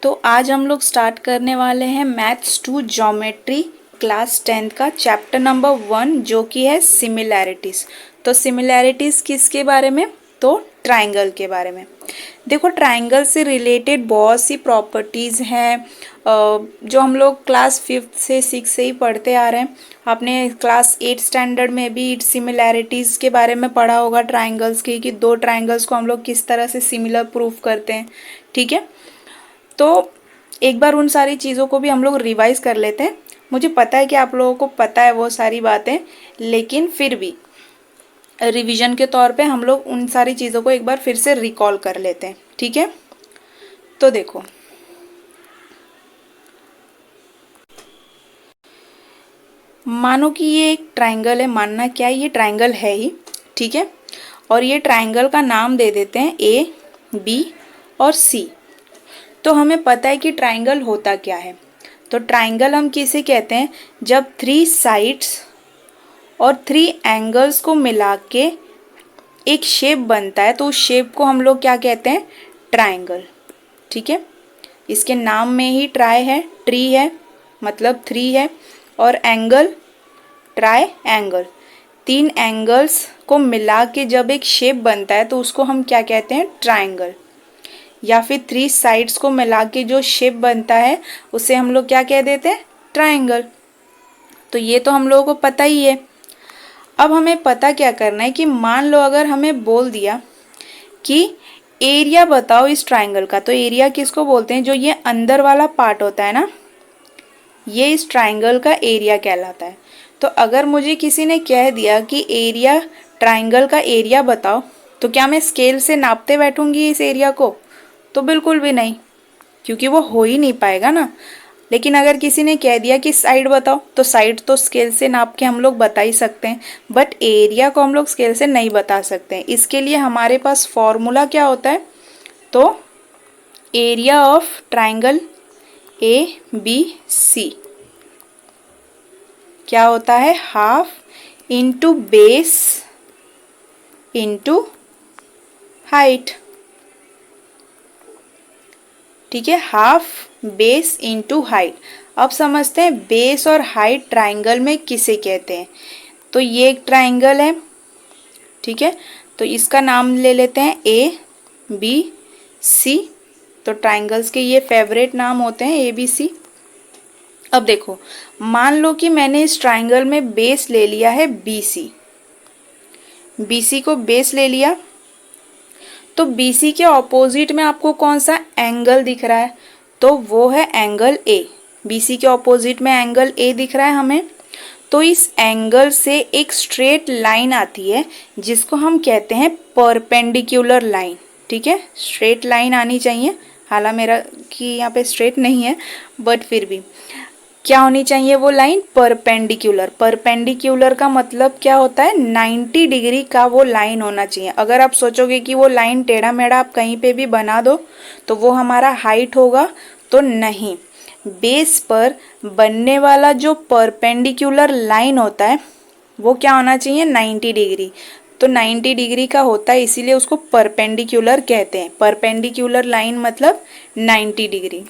तो आज हम लोग स्टार्ट करने वाले हैं मैथ्स 2 ज्योमेट्री क्लास 10th का चैप्टर नंबर 1 जो कि है सिमिलैरिटीज़। तो सिमिलैरिटीज़ किसके बारे में? तो ट्राइंगल के बारे में। देखो ट्राइंगल से रिलेटेड बहुत सी प्रॉपर्टीज़ हैं जो हम लोग क्लास 5th से 6 से ही पढ़ते आ रहे हैं। आपने क्लास 8 स्टैंडर्ड में भी सिमिलैरिटीज़ के बारे में पढ़ा होगा ट्राइंगल्स की, कि दो ट्राइंगल्स को हम लोग किस तरह से सिमिलर प्रूफ करते हैं। ठीक है, तो एक बार उन सारी चीज़ों को भी हम लोग रिवाइज कर लेते हैं। मुझे पता है कि आप लोगों को पता है वो सारी बातें, लेकिन फिर भी रिवीजन के तौर पे हम लोग उन सारी चीज़ों को एक बार फिर से रिकॉल कर लेते हैं। ठीक है, तो देखो मानो कि ये एक ट्राइंगल है, मानना क्या है, ये ट्राइंगल है ही। ठीक है, और ये ट्राइंगल का नाम दे देते हैं ए, बी और सी। तो हमें पता है कि ट्राइंगल होता क्या है। तो ट्राइंगल हम किसे कहते हैं? जब 3 साइड्स और 3 एंगल्स को मिला के एक शेप बनता है तो उस शेप को हम लोग क्या कहते हैं? ट्राइंगल। ठीक है, इसके नाम में ही ट्राई है, ट्री है मतलब 3 है, और एंगल ट्राई एंगल। 3 एंगल्स को मिला के जब एक शेप बनता है तो उसको हम क्या कहते हैं? ट्राइंगल। या फिर 3 साइड्स को मिला के जो शेप बनता है उसे हम लोग क्या कह देते हैं? ट्राइंगल। तो ये तो हम लोगों को पता ही है। अब हमें पता क्या करना है कि मान लो अगर हमें बोल दिया कि एरिया बताओ इस ट्राइंगल का, तो एरिया किसको बोलते हैं? जो ये अंदर वाला पार्ट होता है ना, ये इस ट्राइंगल का एरिया कहलाता है। तो अगर मुझे किसी ने कह दिया कि एरिया, ट्राइंगल का एरिया बताओ, तो क्या मैं स्केल से नापते बैठूंगी इस एरिया को? तो बिल्कुल भी नहीं, क्योंकि वो हो ही नहीं पाएगा ना। लेकिन अगर किसी ने कह दिया कि साइड बताओ, तो साइड तो स्केल से नाप के हम लोग बता ही सकते हैं, बट एरिया को हम लोग स्केल से नहीं बता सकते हैं। इसके लिए हमारे पास फॉर्मूला क्या होता है? तो area of triangle A B C क्या होता है? Half into base into height. ठीक है, हाफ बेस इंटू हाइट। अब समझते हैं बेस और हाइट ट्राइंगल में किसे कहते हैं। तो ये एक ट्राइंगल है, ठीक है, तो इसका नाम ले लेते हैं ए बी सी। तो ट्राइंगल्स के ये फेवरेट नाम होते हैं ए बी सी। अब देखो, मान लो कि मैंने इस ट्राइंगल में बेस ले लिया है बी सी, बी सी को बेस ले लिया, तो BC के ऑपोजिट में आपको कौन सा एंगल दिख रहा है? तो वो है एंगल ए। BC के ऑपोजिट में एंगल ए दिख रहा है हमें। तो इस एंगल से एक स्ट्रेट लाइन आती है जिसको हम कहते हैं परपेंडिकुलर लाइन। ठीक है, स्ट्रेट लाइन आनी चाहिए, हालांकि मेरा कि यहाँ पे स्ट्रेट नहीं है, बट फिर भी क्या होनी चाहिए वो लाइन? परपेंडिकुलर। परपेंडिकुलर का मतलब क्या होता है? 90 डिग्री का वो लाइन होना चाहिए। अगर आप सोचोगे कि वो लाइन टेढ़ा मेढ़ा आप कहीं पे भी बना दो तो वो हमारा हाइट होगा, तो नहीं। बेस पर बनने वाला जो परपेंडिकुलर लाइन होता है वो क्या होना चाहिए? 90 डिग्री। तो 90 डिग्री का होता है, इसीलिए उसको परपेंडिकुलर कहते हैं। परपेंडिकुलर लाइन मतलब 90 डिग्री।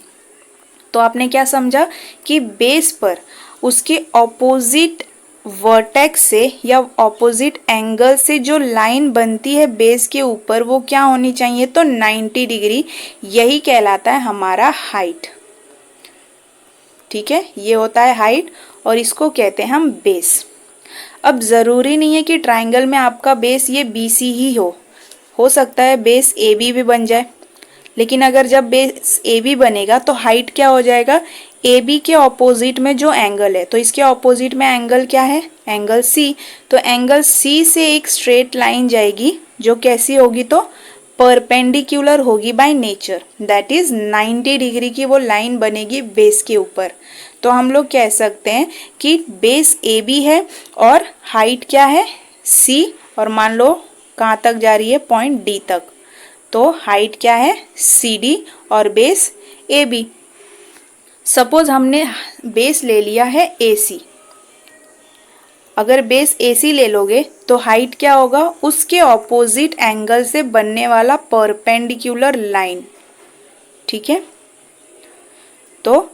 तो आपने क्या समझा कि बेस पर उसके ऑपोजिट वर्टेक्स से या ऑपोजिट एंगल से जो लाइन बनती है बेस के ऊपर वो क्या होनी चाहिए? तो 90 डिग्री। यही कहलाता है हमारा हाइट। ठीक है, ये होता है हाइट और इसको कहते हैं हम बेस। अब ज़रूरी नहीं है कि ट्राइंगल में आपका बेस ये BC ही हो सकता है बेस AB भी बन जाए। लेकिन अगर जब बेस AB बनेगा तो हाइट क्या हो जाएगा? AB के ऑपोजिट में जो एंगल है, तो इसके ऑपोजिट में एंगल क्या है? Angle C। तो एंगल C से एक स्ट्रेट लाइन जाएगी जो कैसी होगी? तो परपेंडिकुलर होगी by nature, that is 90 degree की वो लाइन बनेगी बेस के ऊपर। तो हम लोग कह सकते हैं कि बेस AB है और हाइट क्या है? C, और मान लो कहाँ तक जा रही है? पॉइंट D तक। तो हाइट क्या है? CD और बेस AB। सपोज हमने बेस ले लिया है AC। अगर बेस AC ले लोगे तो हाइट क्या होगा? उसके ऑपोजिट एंगल से बनने वाला परपेंडिकुलर लाइन। ठीक है, तो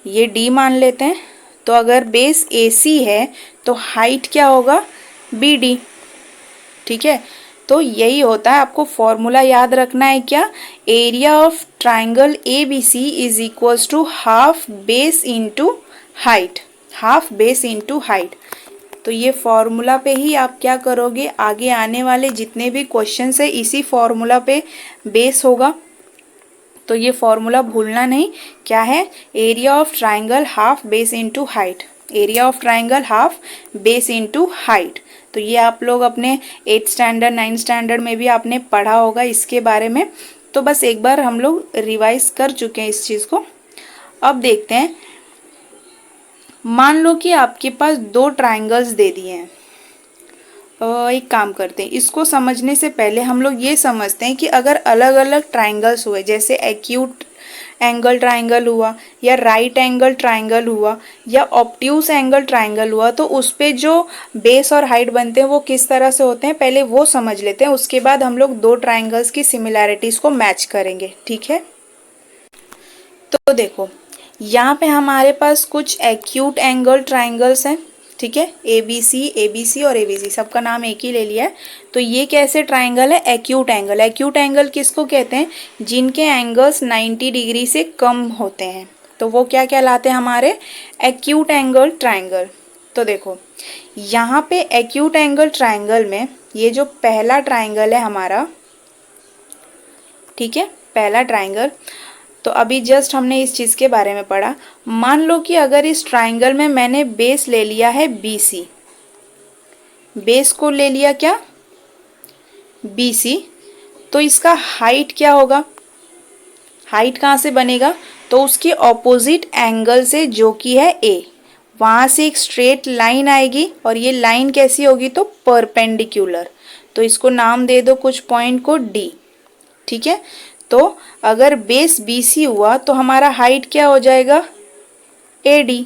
ये डी मान लेते हैं। तो अगर बेस AC है तो हाइट क्या होगा, BD। ठीक है, तो यही होता है, आपको फॉर्मूला याद रखना है क्या, area of triangle ABC is equals to half base into height, half base into height. तो ये फॉर्मूला पे ही आप क्या करोगे, आगे आने वाले जितने भी क्वेश्चन है इसी फॉर्मूला पे बेस होगा। तो ये फॉर्मूला भूलना नहीं, क्या है, area of triangle half base into height, area of triangle half base into height. तो ये आप लोग अपने 8th स्टैंडर्ड 9th स्टैंडर्ड में भी आपने पढ़ा होगा इसके बारे में। तो बस एक बार हम लोग रिवाइज कर चुके हैं इस चीज़ को। अब देखते हैं, मान लो कि आपके पास 2 ट्राइंगल्स दे दिए हैं। एक काम करते हैं, इसको समझने से पहले हम लोग ये समझते हैं कि अगर अलग अलग ट्राइंगल्स हुए, जैसे एक्यूट एंगल ट्राइंगल हुआ या राइट एंगल ट्राइंगल हुआ या ऑब्ट्यूस एंगल ट्राइंगल हुआ, तो उस पे जो बेस और हाइट बनते हैं वो किस तरह से होते हैं, पहले वो समझ लेते हैं। उसके बाद हम लोग 2 ट्राइंगल्स की सिमिलैरिटीज को मैच करेंगे। ठीक है, तो देखो यहाँ पे हमारे पास कुछ एक्यूट एंगल ट्राइंगल्स हैं। ठीक है, ABC और ABC सबका नाम एक ही ले लिया है। तो ये कैसे ट्राइंगल है, एक्यूट एंगल। एक्यूट एंगल किसको कहते हैं, जिनके एंगल्स 90 डिग्री से कम होते हैं, तो वो क्या कहलाते हैं, हमारे एक्यूट एंगल ट्राइंगल। तो देखो यहाँ पे एक्यूट एंगल ट्राइंगल में ये जो पहला ट्राइंगल है हमारा, ठीक है, पहला ट्राइंगल, तो अभी जस्ट हमने इस चीज़ के बारे में पढ़ा। मान लो कि अगर इस ट्राइंगल में मैंने बेस ले लिया है BC, बेस को ले लिया क्या, BC, तो इसका हाइट क्या होगा, हाइट कहाँ से बनेगा, तो उसके ऑपोजिट एंगल से जो कि है A, वहाँ से एक स्ट्रेट लाइन आएगी और ये लाइन कैसी होगी, तो परपेंडिकुलर। तो इसको नाम दे दो कुछ पॉइंट को D। ठीक है, तो अगर बेस BC हुआ तो हमारा हाइट क्या हो जाएगा, AD।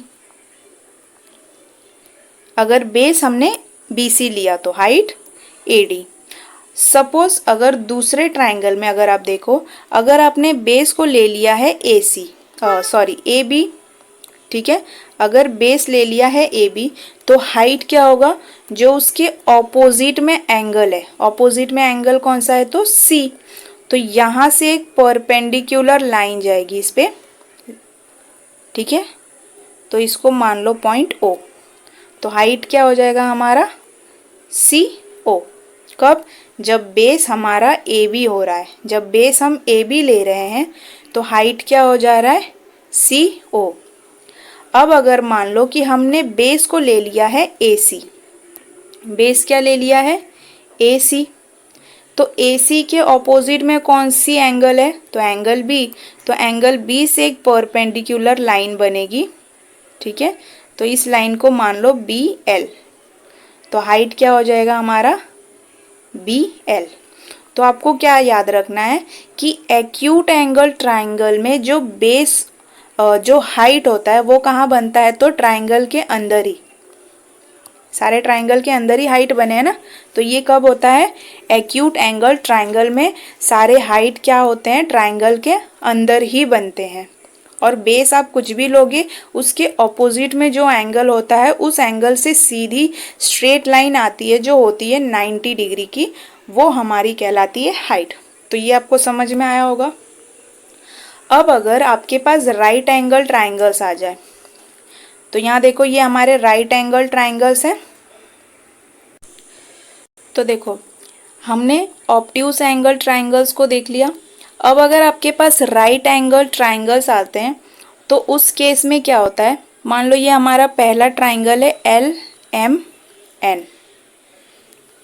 अगर बेस हमने BC लिया तो हाइट AD। सपोज अगर दूसरे ट्राइंगल में अगर आप देखो, अगर आपने बेस को ले लिया है AB, ठीक है, अगर बेस ले लिया है AB तो हाइट क्या होगा, जो उसके ऑपोजिट में एंगल है, ऑपोजिट में एंगल कौन सा है, तो C। तो यहाँ से एक परपेंडिकुलर लाइन जाएगी इस पे। ठीक है, तो इसको मान लो पॉइंट O। तो हाइट क्या हो जाएगा हमारा, CO। कब, जब बेस हमारा AB हो रहा है, जब बेस हम AB ले रहे हैं तो हाइट क्या हो जा रहा है, CO। अब अगर मान लो कि हमने बेस को ले लिया है AC, बेस क्या ले लिया है, AC, तो AC के ऑपोजिट में कौन सी एंगल है, तो एंगल B। तो एंगल B से एक परपेंडिकुलर लाइन बनेगी। ठीक है, तो इस लाइन को मान लो BL। तो हाइट क्या हो जाएगा हमारा, BL। तो आपको क्या याद रखना है कि एक्यूट एंगल ट्राइंगल में जो बेस जो हाइट होता है वो कहाँ बनता है, तो ट्राइंगल के अंदर ही, सारे ट्राइंगल के अंदर ही हाइट बने हैं ना। तो ये कब होता है, एक्यूट एंगल ट्राइंगल में सारे हाइट क्या होते हैं, ट्राइंगल के अंदर ही बनते हैं। और बेस आप कुछ भी लोगे, उसके ऑपोजिट में जो एंगल होता है उस एंगल से सीधी स्ट्रेट लाइन आती है जो होती है 90 डिग्री की, वो हमारी कहलाती है हाइट। तो ये आपको समझ में आया होगा। अब अगर आपके पास राइट एंगल ट्राइंगल्स आ जाए, तो यहाँ देखो ये हमारे राइट एंगल ट्राइंगल्स हैं। तो देखो हमने ऑब्ट्यूस एंगल ट्राइंगल्स को देख लिया। अब अगर आपके पास राइट एंगल ट्राइंगल्स आते हैं तो उस केस में क्या होता है, मान लो ये हमारा पहला ट्राइंगल है LMN।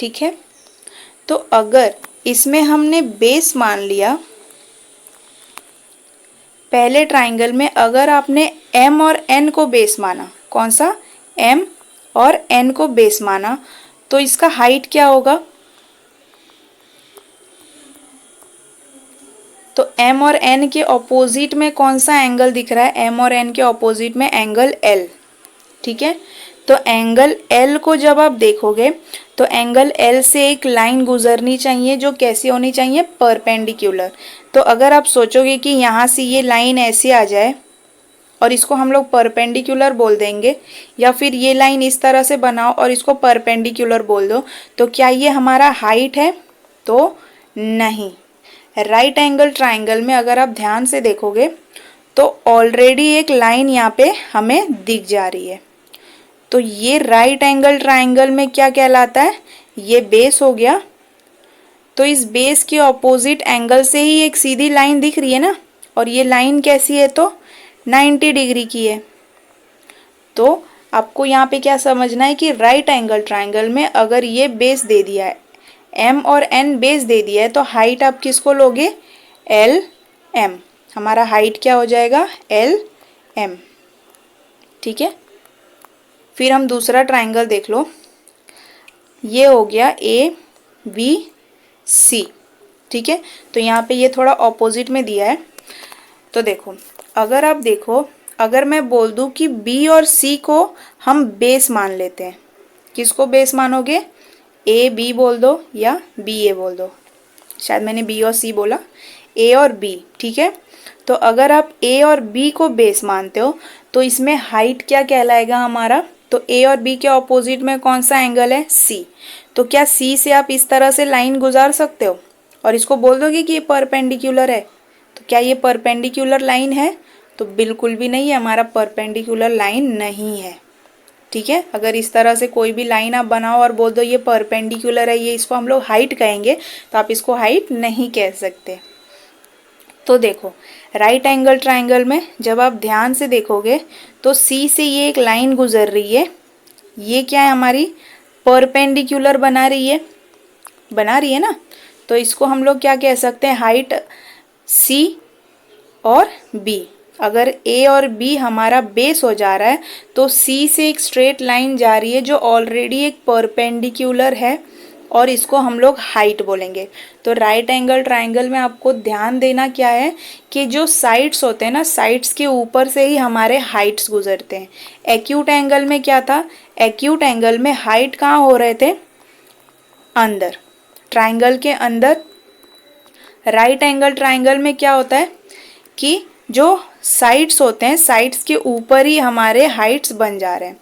ठीक है, तो अगर इसमें हमने बेस मान लिया, पहले ट्राइंगल में अगर आपने M और N को बेस माना, कौन सा, M और N को बेस माना, तो इसका हाइट क्या होगा, तो M और N के ऑपोजिट में कौन सा एंगल दिख रहा है, M और N के ऑपोजिट में एंगल L। ठीक है, तो एंगल L को जब आप देखोगे तो एंगल L से एक लाइन गुजरनी चाहिए जो कैसी होनी चाहिए, परपेंडिकुलर। तो अगर आप सोचोगे कि यहाँ से ये लाइन ऐसे आ जाए, और इसको हम लोग परपेंडिकुलर बोल देंगे, या फिर ये लाइन इस तरह से बनाओ और इसको परपेंडिकुलर बोल दो, तो क्या ये हमारा हाइट है? तो नहीं। राइट एंगल ट्राइंगल में अगर आप ध्यान से देखोगे तो ऑलरेडी एक लाइन यहाँ पे हमें दिख जा रही है। तो ये राइट एंगल ट्राइंगल में क्या कहलाता है? ये बेस हो गया। तो इस बेस के ऑपोजिट एंगल से ही एक सीधी लाइन दिख रही है ना, और ये लाइन कैसी है? तो 90 डिग्री की है। तो आपको यहाँ पे क्या समझना है कि राइट एंगल ट्राइंगल में अगर ये बेस दे दिया है, एम और एन बेस दे दिया है, तो हाइट आप किसको लोगे? L M. हमारा हाइट क्या हो जाएगा? L M. ठीक है। फिर हम दूसरा ट्राइंगल देख लो। ये हो गया ए बी सी। ठीक है। तो यहाँ पे ये थोड़ा ऑपोजिट में दिया है। तो देखो, अगर आप देखो, अगर मैं बोल दूं कि बी और सी को हम बेस मान लेते हैं, किसको बेस मानोगे? ए बी बोल दो या बी ए बोल दो। शायद मैंने बी और सी बोला, ए और बी। ठीक है। तो अगर आप ए और बी को बेस मानते हो तो इसमें हाइट क्या कहलाएगा हमारा? तो ए और बी के ऑपोजिट में कौन सा एंगल है? सी। तो क्या सी से आप इस तरह से लाइन गुजार सकते हो और इसको बोल दोगे कि ये परपेंडिकुलर है? तो क्या ये परपेंडिकुलर लाइन है? तो बिल्कुल भी नहीं है, हमारा परपेंडिकुलर लाइन नहीं है। ठीक है। अगर इस तरह से कोई भी लाइन आप बनाओ और बोल दो ये परपेंडिकुलर है, ये इसको हम लोग हाइट कहेंगे, तो आप इसको हाइट नहीं कह सकते। तो देखो, राइट एंगल ट्राइंगल में जब आप ध्यान से देखोगे तो सी से ये एक लाइन गुजर रही है, ये क्या है? हमारी परपेंडिकुलर बना रही है ना। तो इसको हम लोग क्या कह सकते हैं? हाइट सी और बी। अगर ए और बी हमारा बेस हो जा रहा है तो सी से एक स्ट्रेट लाइन जा रही है जो ऑलरेडी एक परपेंडिकुलर है, और इसको हम लोग हाइट बोलेंगे। तो राइट एंगल ट्राइंगल में आपको ध्यान देना क्या है कि जो साइड्स होते हैं ना, साइड्स के ऊपर से ही हमारे हाइट्स गुजरते हैं। एक्यूट एंगल में क्या था? एक्यूट एंगल में हाइट कहाँ हो रहे थे? अंदर, ट्राइंगल के अंदर। राइट एंगल ट्राइंगल में क्या होता है कि जो साइड्स होते हैं, साइड्स के ऊपर ही हमारे हाइट्स बन जा रहे हैं।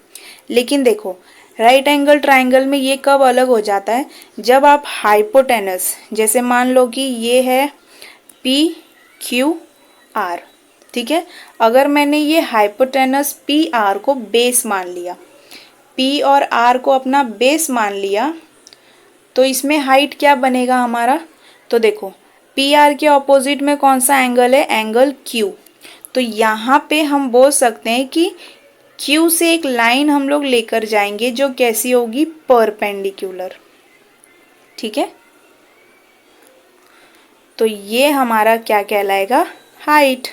लेकिन देखो, राइट एंगल ट्राइंगल में ये कब अलग हो जाता है? जब आप हाइपोटेनस, जैसे मान लो कि ये है पी क्यू आर। ठीक है। अगर मैंने ये हाइपोटेनस पी आर को बेस मान लिया, पी और आर को अपना बेस मान लिया, तो इसमें हाइट क्या बनेगा हमारा? तो देखो, पी आर के ऑपोजिट में कौन सा एंगल है? Angle Q. तो यहाँ पे हम बोल सकते हैं कि क्यू से एक लाइन हम लोग लेकर जाएंगे जो कैसी होगी? परपेंडिकुलर। ठीक है। तो ये हमारा क्या कहलाएगा? हाइट।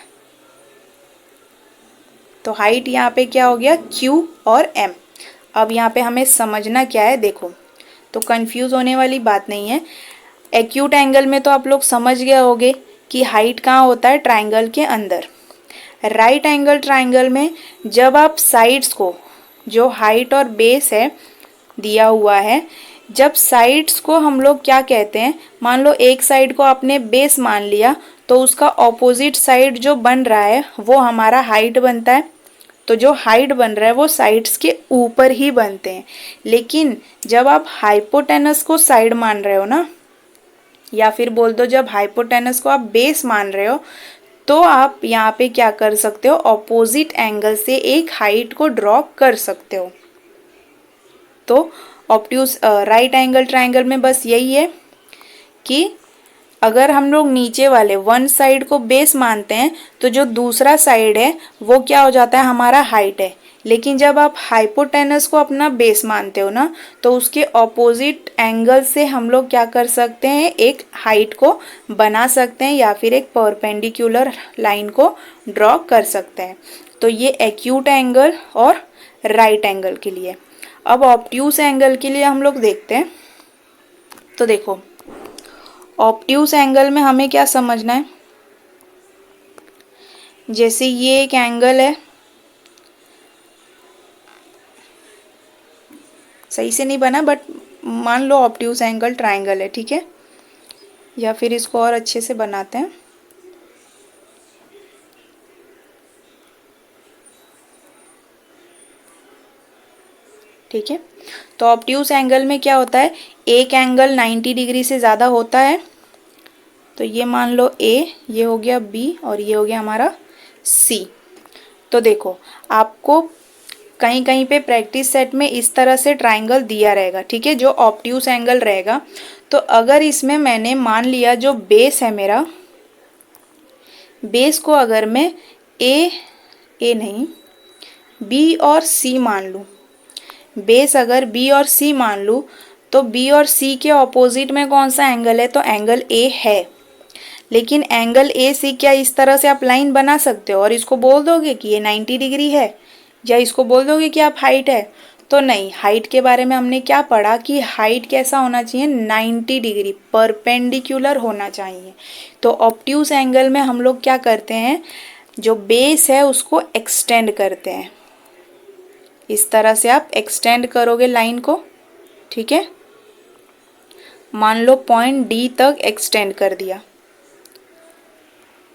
तो हाइट यहाँ पे क्या हो गया? क्यू और एम। अब यहाँ पे हमें समझना क्या है? देखो, तो कंफ्यूज होने वाली बात नहीं है। एक्यूट एंगल में तो आप लोग समझ गए होंगे कि हाइट कहाँ होता है? ट्राइंगल के अंदर। राइट एंगल ट्राइंगल में जब आप साइड्स को, जो हाइट और बेस है दिया हुआ है, जब साइड्स को हम लोग क्या कहते हैं? मान लो एक साइड को आपने बेस मान लिया, तो उसका ऑपोजिट साइड जो बन रहा है वो हमारा हाइट बनता है। तो जो हाइट बन रहा है वो साइड्स के ऊपर ही बनते हैं। लेकिन जब आप हाइपोटेनस को साइड मान रहे हो ना, या फिर बोल दो जब हाइपोटेनस को आप बेस मान रहे हो, तो आप यहाँ पे क्या कर सकते हो? ऑपोजिट एंगल से एक हाइट को ड्रॉ कर सकते हो। तो ऑब्ट्यूज राइट एंगल ट्राइंगल में बस यही है कि अगर हम लोग नीचे वाले वन साइड को बेस मानते हैं तो जो दूसरा साइड है वो क्या हो जाता है? हमारा हाइट है। लेकिन जब आप हाइपोटेनस को अपना बेस मानते हो ना, तो उसके ऑपोजिट एंगल से हम लोग क्या कर सकते हैं? एक हाइट को बना सकते हैं या फिर एक परपेंडिकुलर लाइन को ड्रॉ कर सकते हैं। तो ये एक्यूट एंगल और राइट एंगल के लिए। अब ऑब्ट्यूज एंगल के लिए हम लोग देखते हैं। तो देखो, ऑब्ट्यूज एंगल में हमें क्या समझना है? जैसे ये एक एंगल है, सही से नहीं बना बट मान लो ऑब्ट्यूज एंगल ट्राइंगल है। ठीक है। या फिर इसको और अच्छे से बनाते हैं। ठीक है। तो ऑब्ट्यूज एंगल में क्या होता है, एक एंगल 90 डिग्री से ज़्यादा होता है, तो ये मान लो A, ये हो गया B और ये हो गया हमारा C। तो देखो आपको कहीं कहीं पे प्रैक्टिस सेट में इस तरह से ट्राइंगल दिया रहेगा, ठीक है, जो ऑब्ट्यूज एंगल रहेगा। तो अगर इसमें मैंने मान लिया जो बेस है मेरा, बेस को अगर मैं ए नहीं बी और सी मान लूँ, बेस अगर बी और सी मान लूँ, तो बी और सी के ऑपोजिट में कौन सा एंगल है, तो एंगल ए है। लेकिन एंगल ए सी क्या इस तरह से आप लाइन बना सकते हो और इसको बोल दोगे कि ये 90 डिग्री है, या इसको बोल दोगे कि आप हाइट है, तो नहीं। हाइट के बारे में हमने क्या पढ़ा कि हाइट कैसा होना चाहिए, 90 डिग्री परपेंडिकुलर होना चाहिए। तो ऑब्ट्यूज एंगल में हम लोग क्या करते हैं, जो बेस है उसको एक्सटेंड करते हैं। इस तरह से आप एक्सटेंड करोगे लाइन को, ठीक है। मान लो पॉइंट डी तक एक्सटेंड कर दिया,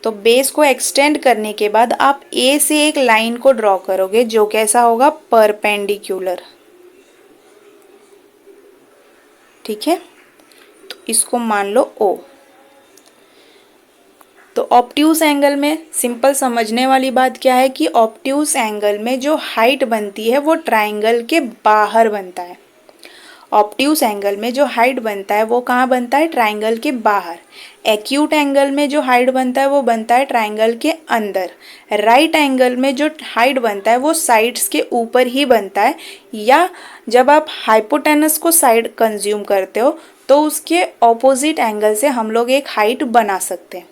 तो बेस को एक्सटेंड करने के बाद आप ए से एक लाइन को ड्रॉ करोगे जो कैसा होगा, परपेंडिकुलर, ठीक है। तो इसको मान लो ओ। तो ऑब्ट्यूज एंगल में सिंपल समझने वाली बात क्या है कि ऑब्ट्यूज एंगल में जो हाइट बनती है वो ट्राइंगल के बाहर बनता है। ऑब्ट्यूज एंगल में जो हाइट बनता है वो कहाँ बनता है, ट्राइंगल के बाहर। एक्यूट एंगल में जो हाइट बनता है वो बनता है ट्राइंगल के अंदर। राइट एंगल में जो हाइट बनता है वो साइड्स के ऊपर ही बनता है, या जब आप हाइपोटेनस को साइड कंज्यूम करते हो तो उसके ऑपोजिट एंगल से हम लोग एक हाइट बना सकते हैं।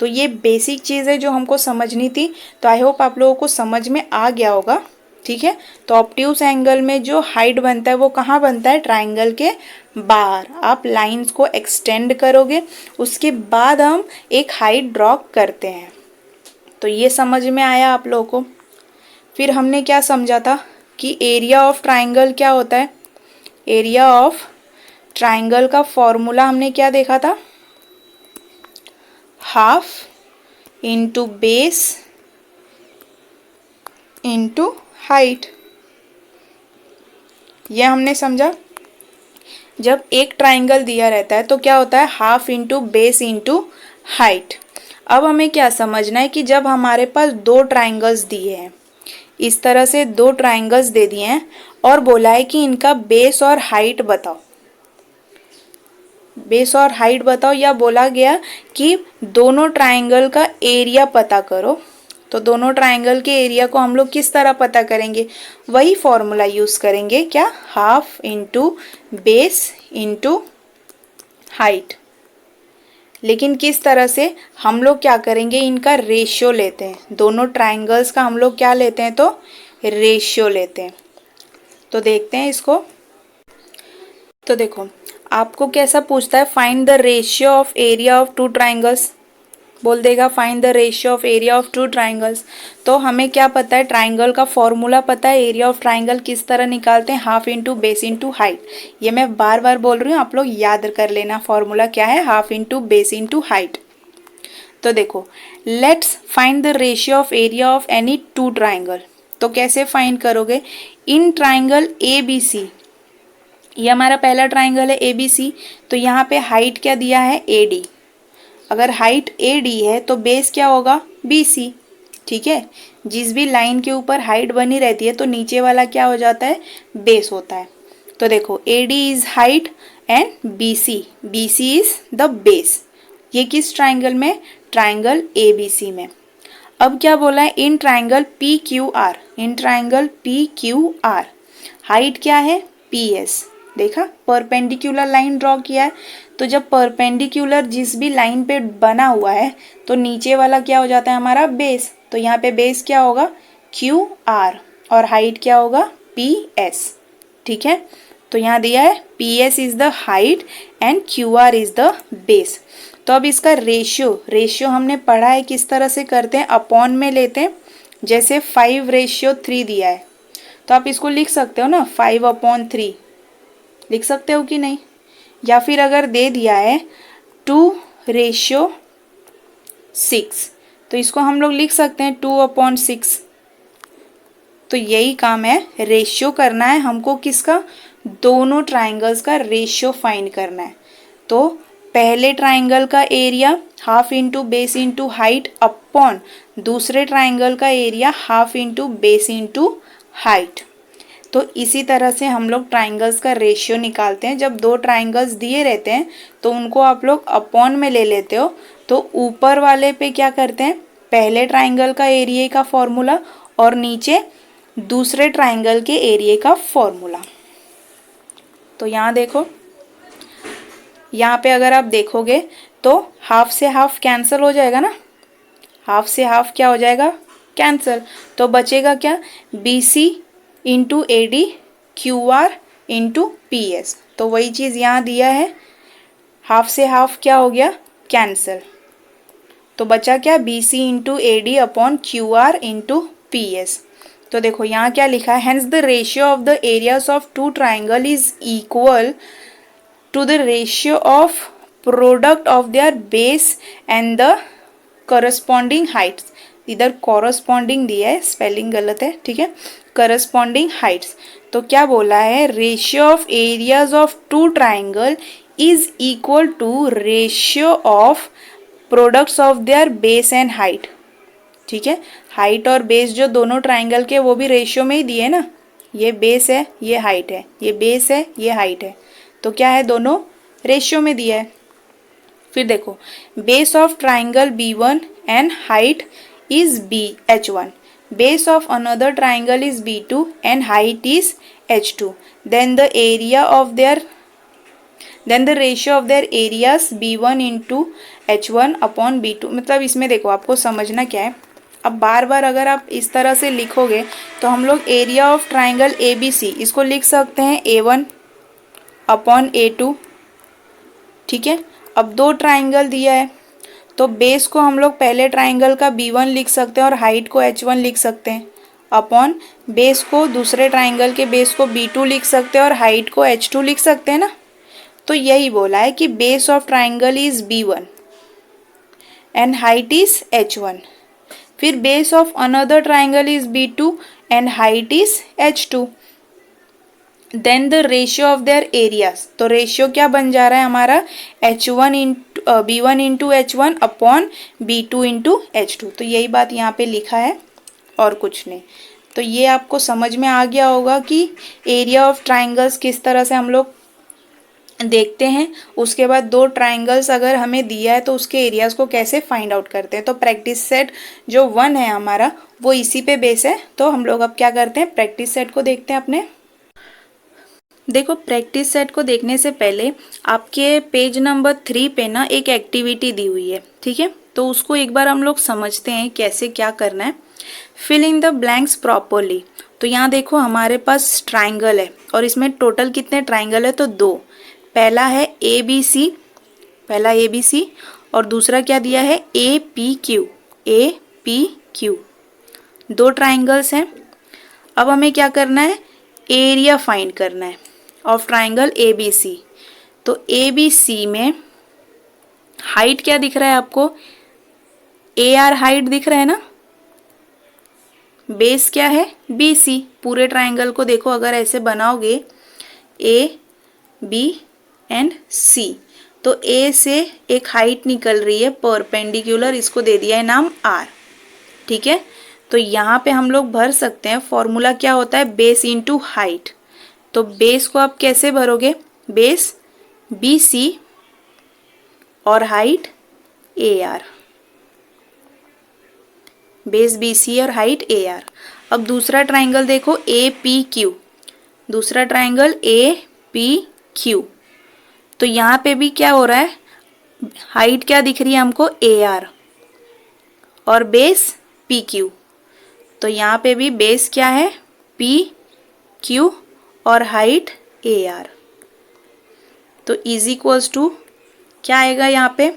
तो ये बेसिक चीज़ है जो हमको समझनी थी। तो आई होप आप लोगों को समझ में आ गया होगा, ठीक है। तो ऑब्ट्यूज एंगल में जो हाइट बनता है वो कहाँ बनता है, ट्राइंगल के बाहर। आप लाइंस को एक्सटेंड करोगे, उसके बाद हम एक हाइट ड्रॉ करते हैं। तो ये समझ में आया आप लोगों को। फिर हमने क्या समझा था कि एरिया ऑफ ट्राइंगल क्या होता है। एरिया ऑफ ट्राइंगल का फॉर्मूला हमने क्या देखा था, half into base into height. यह हमने समझा। जब एक ट्राइंगल दिया रहता है तो क्या होता है, half into base into height. अब हमें क्या समझना है कि जब हमारे पास दो ट्राइंगल्स दिए हैं, इस तरह से दो ट्राइंगल्स दे दिए हैं और बोला है कि इनका बेस और हाइट बताओ, बेस और हाइट बताओ, या बोला गया कि दोनों ट्राइंगल का एरिया पता करो। तो दोनों ट्राइंगल के एरिया को हम लोग किस तरह पता करेंगे, वही फॉर्मूला यूज करेंगे, क्या, half into base into height. लेकिन किस तरह से, हम लोग क्या करेंगे, इनका रेशियो लेते हैं, दोनों ट्राइंगल्स का हम लोग क्या लेते हैं, तो रेशियो लेते हैं। तो देखते हैं इसको। तो देखो आपको कैसा पूछता है, find the ratio of area of two triangles, बोल देगा find the ratio of area of two triangles. तो हमें क्या पता है, ट्राइंगल का फॉर्मूला पता है, एरिया ऑफ ट्राइंगल किस तरह निकालते हैं, half into base into height. ये मैं बार बार बोल रही हूँ, आप लोग याद कर लेना, फॉर्मूला क्या है, half into base into height. तो देखो let's find the ratio of area of any two triangle. तो कैसे फाइंड करोगे, इन ट्राइंगल ए बी सी, ये हमारा पहला ट्राइंगल है ए बी सी, तो यहाँ पे हाइट क्या दिया है, ए डी। अगर हाइट ए डी है तो बेस क्या होगा, बी सी, ठीक है। जिस भी लाइन के ऊपर हाइट बनी रहती है तो नीचे वाला क्या हो जाता है, बेस होता है। तो देखो A D is height and B C is the base. ये किस ट्राइंगल में, ट्राइंगल ए बी सी में। अब क्या बोला है, in triangle P Q are, in triangle P Q are height क्या है, पी एस। देखा परपेंडिकुलर लाइन ड्रॉ किया है, तो जब परपेंडिकुलर जिस भी लाइन पे बना हुआ है तो नीचे वाला क्या हो जाता है, हमारा बेस। तो यहाँ पे बेस क्या होगा, क्यू आर, और हाइट क्या होगा, पी एस, ठीक है। तो यहाँ दिया है P S is the height and Q R is the base. तो अब इसका रेशियो हमने पढ़ा है किस तरह से करते हैं, अपॉन में लेते हैं। जैसे 5:3 दिया है तो आप इसको लिख सकते हो ना, 5/3 लिख सकते हो कि नहीं। या फिर अगर दे दिया है 2:6 तो इसको हम लोग लिख सकते हैं 2/6। तो यही काम है, रेशियो करना है हमको किसका, दोनों ट्राइंगल्स का रेशियो फाइंड करना है। तो पहले ट्राइंगल का area half into base into height upon दूसरे ट्राइंगल का area half into base into height. तो इसी तरह से हम लोग ट्राइंगल्स का रेशियो निकालते हैं। जब दो ट्राइंगल्स दिए रहते हैं तो उनको आप लोग अपॉन में ले लेते हो, तो ऊपर वाले पे क्या करते हैं, पहले ट्राइंगल का एरिया का फॉर्मूला और नीचे दूसरे ट्राइंगल के एरिया का फॉर्मूला। तो यहाँ देखो, यहाँ पे अगर आप देखोगे तो हाफ से हाफ कैंसिल हो जाएगा ना, हाफ से हाफ क्या हो जाएगा, कैंसिल। तो बचेगा क्या, B C into A D Q R into P S. तो वही चीज़ यहाँ दिया है, हाफ से हाफ क्या हो गया, कैंसिल। तो बचा क्या, B C into A D upon Q R into P S. तो देखो यहाँ क्या लिखा है, hence the ratio of the areas of two triangle is equal to the ratio of product of their base and the corresponding heights. इधर corresponding दिया है, spelling गलत है, ठीक है, करस्पॉन्डिंग हाइट्स। तो क्या बोला है, ratio of areas of two triangle is equal to ratio of products of their base and height. ठीक है, हाइट और बेस जो दोनों ट्राइंगल के वो भी रेशियो में ही दिए ना, ये बेस है ये हाइट है, ये बेस है ये हाइट है, तो क्या है, दोनों रेशियो में दिया है। फिर देखो, base of triangle B1 and height is H1, base of another triangle is B2 and height is H2, then the area of their then the ratio of their areas B1 into H1 upon B2। मतलब इसमें देखो आपको समझना क्या है, अब बार बार अगर आप इस तरह से लिखोगे तो हम लोग एरिया ऑफ ट्राइंगल ABC इसको लिख सकते हैं A1 अपॉन A2। ठीक है, अब दो ट्राइंगल दिया है तो बेस को हम लोग पहले ट्राइंगल का B1 लिख सकते हैं और हाइट को H1 लिख सकते हैं, अपॉन बेस को दूसरे ट्राइंगल के बेस को B2 लिख सकते हैं और हाइट को H2 लिख सकते हैं ना। तो यही बोला है कि base of triangle is B1 and height is H1, फिर base of another triangle is B2 and height is H2, then the ratio of their areas. तो रेशियो क्या बन जा रहा है हमारा, H1 into B1 into H1 upon B2 into H2। तो यही बात यहाँ पे लिखा है और कुछ नहीं। तो ये आपको समझ में आ गया होगा कि एरिया ऑफ ट्राइंगल्स किस तरह से हम लोग देखते हैं। उसके बाद दो ट्राइंगल्स अगर हमें दिया है तो उसके एरियाज को कैसे फाइंड आउट करते हैं। तो प्रैक्टिस सेट जो 1 है हमारा वो इसी पे बेस है। तो हम लोग अब क्या करते हैं, प्रैक्टिस सेट को देखते हैं अपने। देखो, प्रैक्टिस सेट को देखने से पहले आपके पेज नंबर 3 पे ना एक एक्टिविटी दी हुई है, ठीक है। तो उसको एक बार हम लोग समझते हैं कैसे क्या करना है। Fill in the blanks properly. तो यहाँ देखो हमारे पास ट्राइंगल है और इसमें टोटल कितने ट्राइंगल है, तो 2। पहला है ABC, पहला ABC और दूसरा क्या दिया है, APQ, APQ। दो ट्राइंगल्स हैं। अब हमें क्या करना है, एरिया फाइंड करना है ऑफ ट्राइंगल ABC। तो ABC में हाइट क्या दिख रहा है आपको, AR हाइट दिख रहा है ना। बेस क्या है, BC। पूरे ट्राइंगल को देखो अगर ऐसे बनाओगे A, B एंड C, तो A से एक हाइट निकल रही है परपेंडिकुलर, इसको दे दिया है नाम R। ठीक है, तो यहाँ पे हम लोग भर सकते हैं, फॉर्मूला क्या होता है, बेस इंटू हाइट। तो बेस को आप कैसे भरोगे, बेस BC और हाइट AR, बेस BC और हाइट AR। अब दूसरा ट्राइंगल देखो APQ, दूसरा ट्राइंगल APQ। तो यहाँ पे भी क्या हो रहा है, हाइट क्या दिख रही है हमको, AR और बेस PQ। तो यहाँ पे भी बेस क्या है, PQ और हाइट AR। तो इज इक्वल्स टू क्या आएगा यहाँ पे,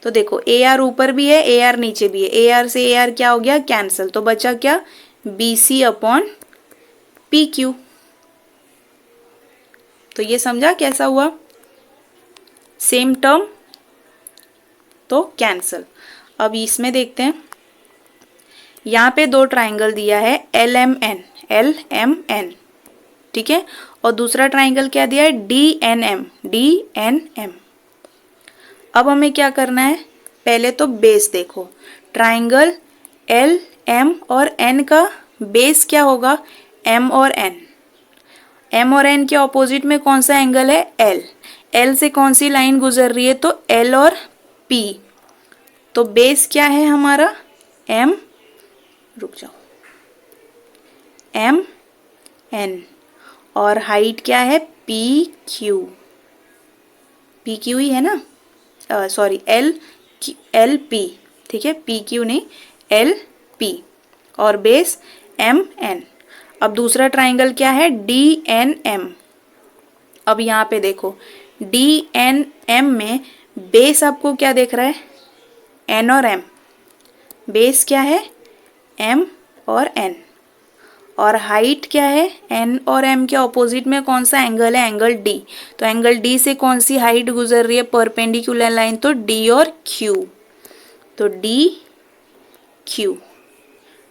तो देखो AR ऊपर भी है AR नीचे भी है, AR से AR क्या हो गया, कैंसिल। तो बचा क्या, BC अपॉन PQ। तो ये समझा कैसा हुआ, सेम टर्म तो कैंसिल। अब इसमें देखते हैं, यहाँ पे दो ट्राइंगल दिया है LMN। LMN, ठीक है। और दूसरा ट्राइंगल क्या दिया है, DNM, DNM। अब हमें क्या करना है, पहले तो बेस देखो, ट्राइंगल LM और N का बेस क्या होगा, M और N। M और N के ऑपोजिट में कौन सा एंगल है, L। L से कौन सी लाइन गुजर रही है, तो L और P। तो बेस क्या है हमारा, M, रुक जाओ, MN, और हाइट क्या है, PQ, PQ ही है ना, सॉरी LP, ठीक है, PQ नहीं, LP, और बेस MN। अब दूसरा ट्राइंगल क्या है, DNM। अब यहाँ पे देखो DNM में बेस आपको क्या देख रहा है, N और M। बेस क्या है, M और N, और हाइट क्या है, N और M के ऑपोजिट में कौन सा एंगल है, एंगल D। तो एंगल D से कौन सी हाइट गुजर रही है, परपेंडिकुलर लाइन, तो D और Q, तो D Q।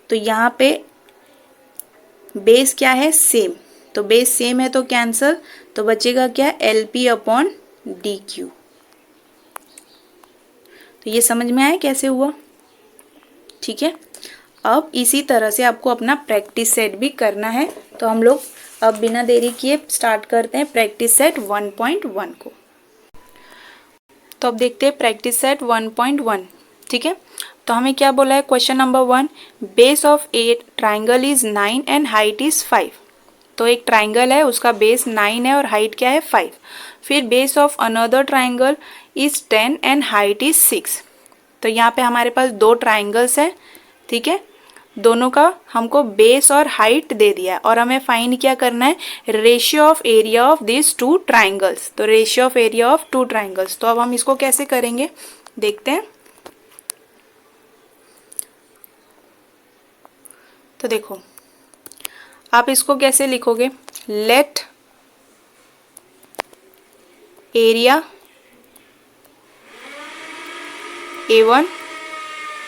तो यहाँ पे बेस क्या है, सेम, तो बेस सेम है तो कैंसल, तो बचेगा क्या, LP अपॉन DQ। तो ये समझ में आया कैसे हुआ, ठीक है। अब इसी तरह से आपको अपना प्रैक्टिस सेट भी करना है। तो हम लोग अब बिना देरी किए स्टार्ट करते हैं प्रैक्टिस सेट 1.1 को। तो अब देखते हैं प्रैक्टिस सेट 1.1, ठीक है। तो हमें क्या बोला है, question number 1, base of A triangle is 9 and height is 5। तो एक ट्राइंगल है, उसका बेस 9 है और हाइट क्या है, 5। फिर base of another triangle is 10 and height is 6। तो यहाँ पे हमारे पास दो ट्राइंगल्स हैं, ठीक है। दोनों का हमको बेस और हाइट दे दिया है और हमें फाइंड क्या करना है, ratio of area of this two triangles. तो ratio of area of two triangles, तो अब हम इसको कैसे करेंगे देखते हैं। तो देखो आप इसको कैसे लिखोगे, लेट एरिया A1,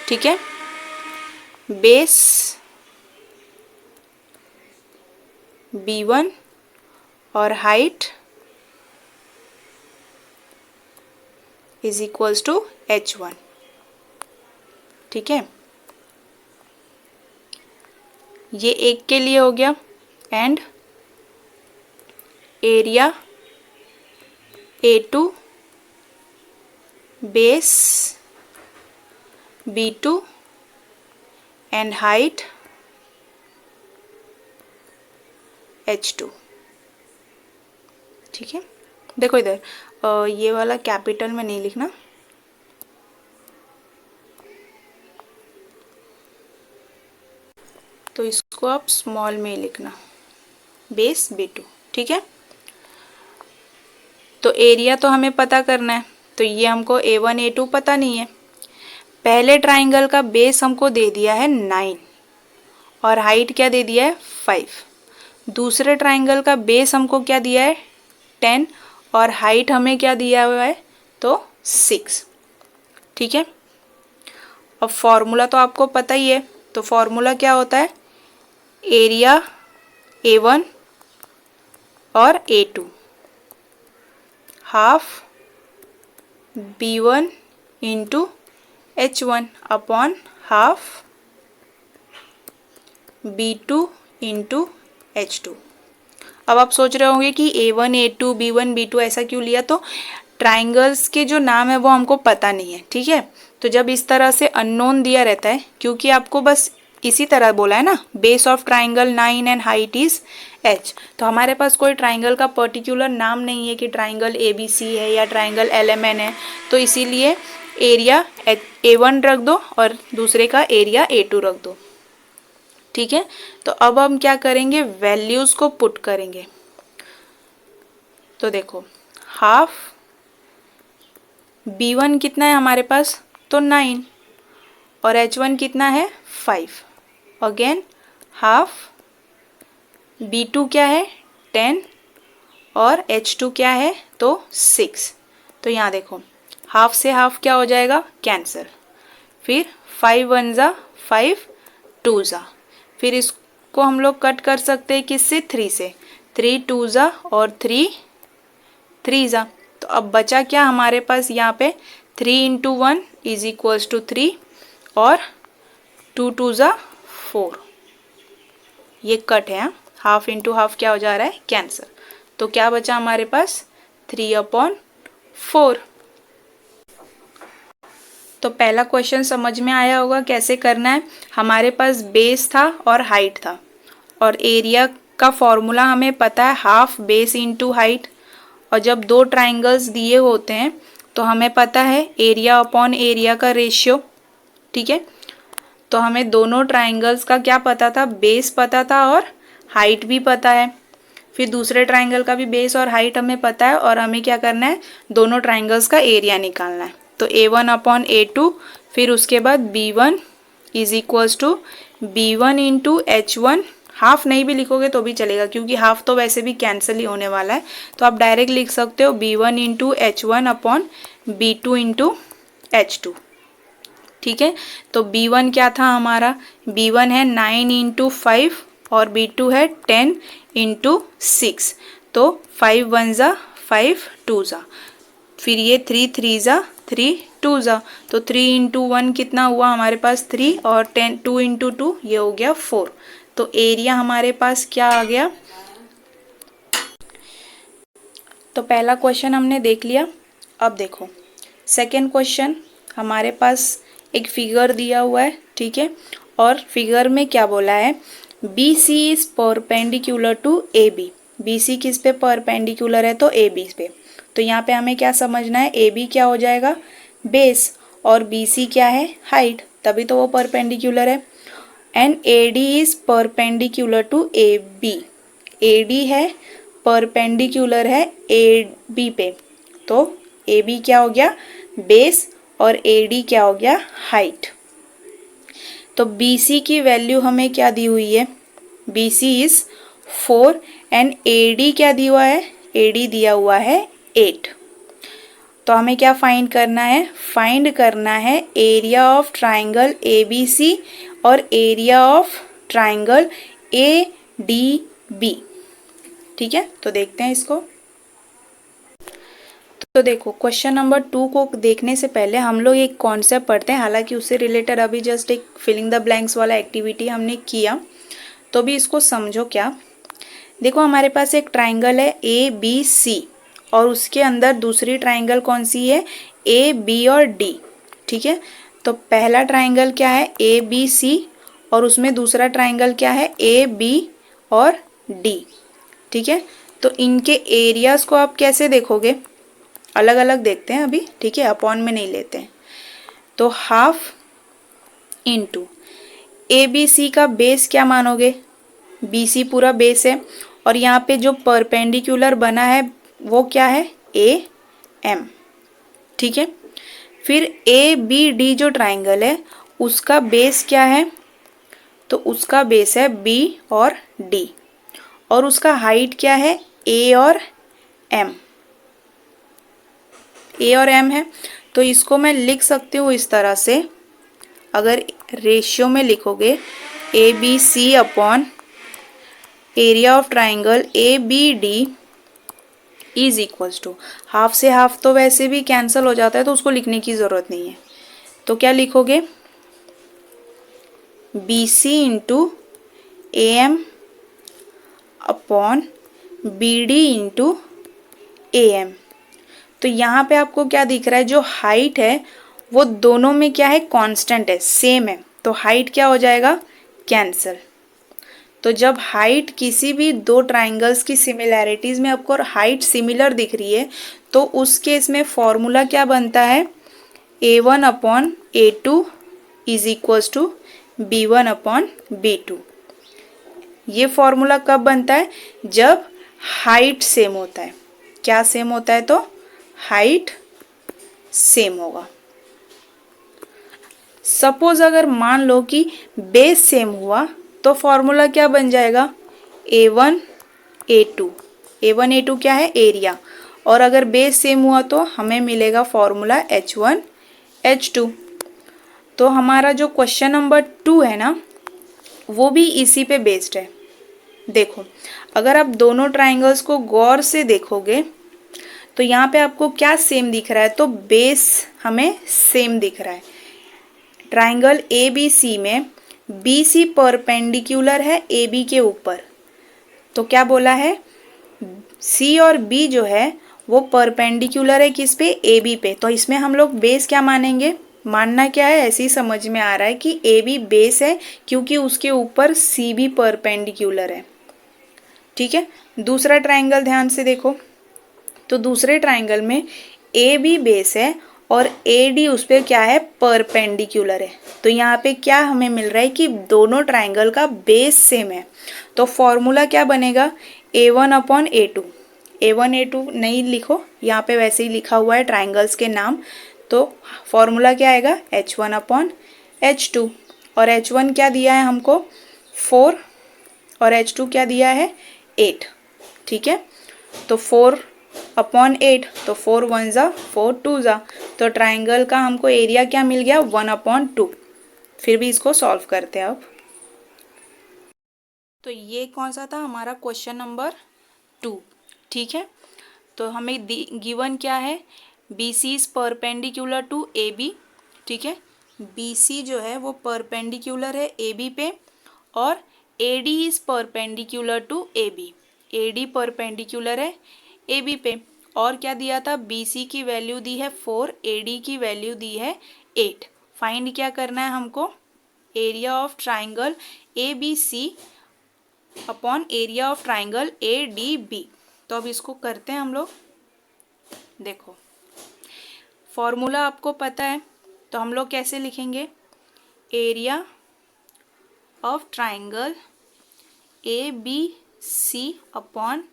ठीक है, बेस B1 और height is equals to H1, ठीक है। ये एक के लिए हो गया, and area A2 base B2 and height H2, ठीक है। देखो इधर ये वाला कैपिटल में नहीं लिखना, तो इसको आप स्मॉल में ही लिखना, बेस B2, ठीक है। तो एरिया तो हमें पता करना है, तो ये हमको A1 A2 पता नहीं है। पहले ट्राइंगल का बेस हमको दे दिया है 9 और हाइट क्या दे दिया है, 5। दूसरे ट्राइंगल का बेस हमको क्या दिया है, 10 और हाइट हमें क्या दिया हुआ है, तो 6, ठीक है। अब फॉर्मूला तो आपको पता ही है, तो फॉर्मूला क्या होता है, एरिया A1 और A2 half B1 into H1 upon half B2 into H2। अब आप सोच रहे होंगे कि A1 A2 B1 B2 ऐसा क्यों लिया, तो ट्राइंगल्स के जो नाम है वो हमको पता नहीं है, ठीक है। तो जब इस तरह से अननोन दिया रहता है, क्योंकि आपको बस इसी तरह बोला है ना, base of triangle 9 and height is H, तो हमारे पास कोई ट्राइंगल का पर्टिकुलर नाम नहीं है कि ट्राइंगल ABC है या ट्राइंगल LMN है, तो इसीलिए एरिया A1 रख दो और दूसरे का एरिया A2 रख दो, ठीक है। तो अब हम क्या करेंगे, वैल्यूज को पुट करेंगे। तो देखो हाफ B1 कितना है हमारे पास, तो 9 और H1 कितना है, 5। अगेन हाफ B2 क्या है, 10 और H2 क्या है, तो 6। तो यहाँ देखो हाफ से हाफ क्या हो जाएगा, कैंसिल। फिर 5 1 जा 5 2 जा, फिर इसको को हम लोग कट कर सकते हैं किससे, 3 से, 3 2 जा और 3 3 जा। तो अब बचा क्या हमारे पास यहाँ पे, 3 इंटू 1 इज इक्वल्स टू 3 और 2 2 जा 4, ये कट है, हाफ इंटू हाफ क्या हो जा रहा है, कैंसर। तो क्या बचा हमारे पास, 3/4। तो पहला क्वेश्चन समझ में आया होगा कैसे करना है। हमारे पास बेस था और हाइट था, और एरिया का फॉर्मूला हमें पता है, हाफ बेस इंटू हाइट। और जब दो ट्राइंगल्स दिए होते हैं तो हमें पता है एरिया अपॉन एरिया का रेशियो, ठीक है। तो हमें दोनों ट्राइंगल्स का क्या पता था, बेस पता था और हाइट भी पता है। फिर दूसरे ट्राइंगल का भी बेस और हाइट हमें पता है, और हमें क्या करना है, दोनों ट्राइंगल्स का एरिया निकालना है। तो A1 अपॉन A2, फिर उसके बाद B1 is equals to B1 into H1। Half नहीं भी लिखोगे तो भी चलेगा, क्योंकि हाफ तो वैसे भी कैंसिल ही होने वाला है। तो आप डायरेक्ट लिख सकते हो B1 into H1 upon B2 into H2, ठीक है। तो B1 क्या था हमारा, B1 है 9 इंटू 5 और B2 है 10 इंटू 6। तो 5 1 जा 5 2 जा, फिर ये 3 3 जा 3 2 जा। तो 3 इंटू 1 कितना हुआ हमारे पास 3, और 10 2 इंटू 2 ये हो गया 4। तो एरिया हमारे पास क्या आ गया। तो पहला क्वेश्चन हमने देख लिया। अब देखो सेकेंड क्वेश्चन, हमारे पास एक फिगर दिया हुआ है, ठीक है। और फिगर में क्या बोला है, B C is perpendicular to A B. B C किस पे परपेंडिकुलर है, तो ए बी पे। तो यहाँ पे हमें क्या समझना है, ए बी क्या हो जाएगा, बेस, और बी सी क्या है, हाइट, तभी तो वो परपेंडिकुलर है। And A D is perpendicular to A B. A D है परपेंडिकुलर है ए बी पे, तो ए बी क्या हो गया, बेस, और ए डी क्या हो गया, हाइट। तो बी सी की वैल्यू हमें क्या दी हुई है, B C is 4 and A D क्या दिया हुआ है, ए डी दिया हुआ है 8। तो हमें क्या फाइंड करना है, फाइंड करना है area of triangle A B C और area of triangle A D B, ठीक है। तो देखते हैं इसको। तो देखो क्वेश्चन नंबर 2 को देखने से पहले हम लोग एक कॉन्सेप्ट पढ़ते हैं, हालांकि उससे रिलेटेड अभी जस्ट एक फिलिंग द ब्लैंक्स वाला एक्टिविटी हमने किया, तो भी इसको समझो। क्या देखो, हमारे पास एक ट्राइंगल है ए बी सी, और उसके अंदर दूसरी ट्राइंगल कौन सी है, ए बी और डी, ठीक है। तो पहला ट्राइंगल क्या है, ए बी सी, और उसमें दूसरा ट्राइंगल क्या है, ए बी और डी, ठीक है। तो इनके एरियाज को आप कैसे देखोगे, अलग अलग देखते हैं अभी, ठीक है, अपॉन में नहीं लेते हैं। तो half into A B C का बेस क्या मानोगे, बी सी पूरा बेस है, और यहाँ पे जो परपेंडिकुलर बना है वो क्या है, ए एम, ठीक है। फिर ए बी डी जो ट्राइंगल है उसका बेस क्या है, तो उसका बेस है बी और डी, और उसका हाइट क्या है, ए और एम, ए और एम है। तो इसको मैं लिख सकती हूँ इस तरह से, अगर रेशियो में लिखोगे, A B C upon area of triangle A B D is equals to, half से हाफ तो वैसे भी कैंसिल हो जाता है, तो उसको लिखने की ज़रूरत नहीं है। तो क्या लिखोगे, B C into A M upon B D into A M. तो यहाँ पे आपको क्या दिख रहा है, जो हाइट है वो दोनों में क्या है, कांस्टेंट है, सेम है। तो हाइट क्या हो जाएगा, कैंसल। तो जब हाइट किसी भी दो ट्राइंगल्स की सिमिलैरिटीज़ में आपको हाइट सिमिलर दिख रही है, तो उस केस में फॉर्मूला क्या बनता है, A1 upon A2 is equals to B1 upon B2। ये फॉर्मूला कब बनता है, जब हाइट सेम होता है। क्या सेम होता है, तो हाइट सेम होगा। सपोज अगर मान लो कि बेस सेम हुआ, तो फॉर्मूला क्या बन जाएगा, A1 A2। A1 A2 क्या है, एरिया, और अगर बेस सेम हुआ तो हमें मिलेगा फॉर्मूला H1 H2। तो हमारा जो क्वेश्चन नंबर 2 है ना, वो भी इसी पे बेस्ड है। देखो, अगर आप दोनों ट्राइंगल्स को गौर से देखोगे तो यहाँ पे आपको क्या सेम दिख रहा है, तो बेस हमें सेम दिख रहा है। ट्राइंगल ए बी सी में बी सी परपेंडिकुलर है ए बी के ऊपर, तो क्या बोला है, सी और बी जो है वो परपेंडिकुलर है किस पे, ए बी पे। तो इसमें हम लोग बेस क्या मानेंगे, मानना क्या है, ऐसे ही समझ में आ रहा है कि ए बी बेस है क्योंकि उसके ऊपर सी भी परपेंडिकुलर है। ठीक है, दूसरा ट्राइंगल ध्यान से देखो, तो दूसरे ट्राइंगल में ए बी बेस है और ए डी उस पर क्या है, परपेंडिकुलर है। तो यहाँ पे क्या हमें मिल रहा है कि दोनों ट्राइंगल का बेस सेम है। तो फॉर्मूला क्या बनेगा, A1 upon A2। A1 A2 नहीं लिखो, यहाँ पे वैसे ही लिखा हुआ है ट्राइंगल्स के नाम। तो फॉर्मूला क्या आएगा, H1 अपॉन H2, और H1 क्या दिया है हमको 4 और H2 क्या दिया है 8। ठीक है, तो 4 अपॉन 8, तो 4 1 ज़ा 4 2 ज़ा, तो ट्राइंगल का हमको एरिया क्या मिल गया 1/2। फिर भी इसको सॉल्व करते हैं अब। तो ये कौन सा था हमारा क्वेश्चन नंबर 2। ठीक है, तो हमें गिवन क्या है, B C is perpendicular to A B. ठीक है, बी सी जो है वो परपेंडिकुलर है ए बी पे, और A D is perpendicular to A B, A D perpendicular है ए बी पे। और क्या दिया था, बी सी की वैल्यू दी है 4, ए डी की वैल्यू दी है 8। फाइंड क्या करना है हमको, area of triangle A B C upon area of triangle A D B. तो अब इसको करते हैं हम लोग। देखो, फॉर्मूला आपको पता है, तो हम लोग कैसे लिखेंगे, area of triangle A B C upon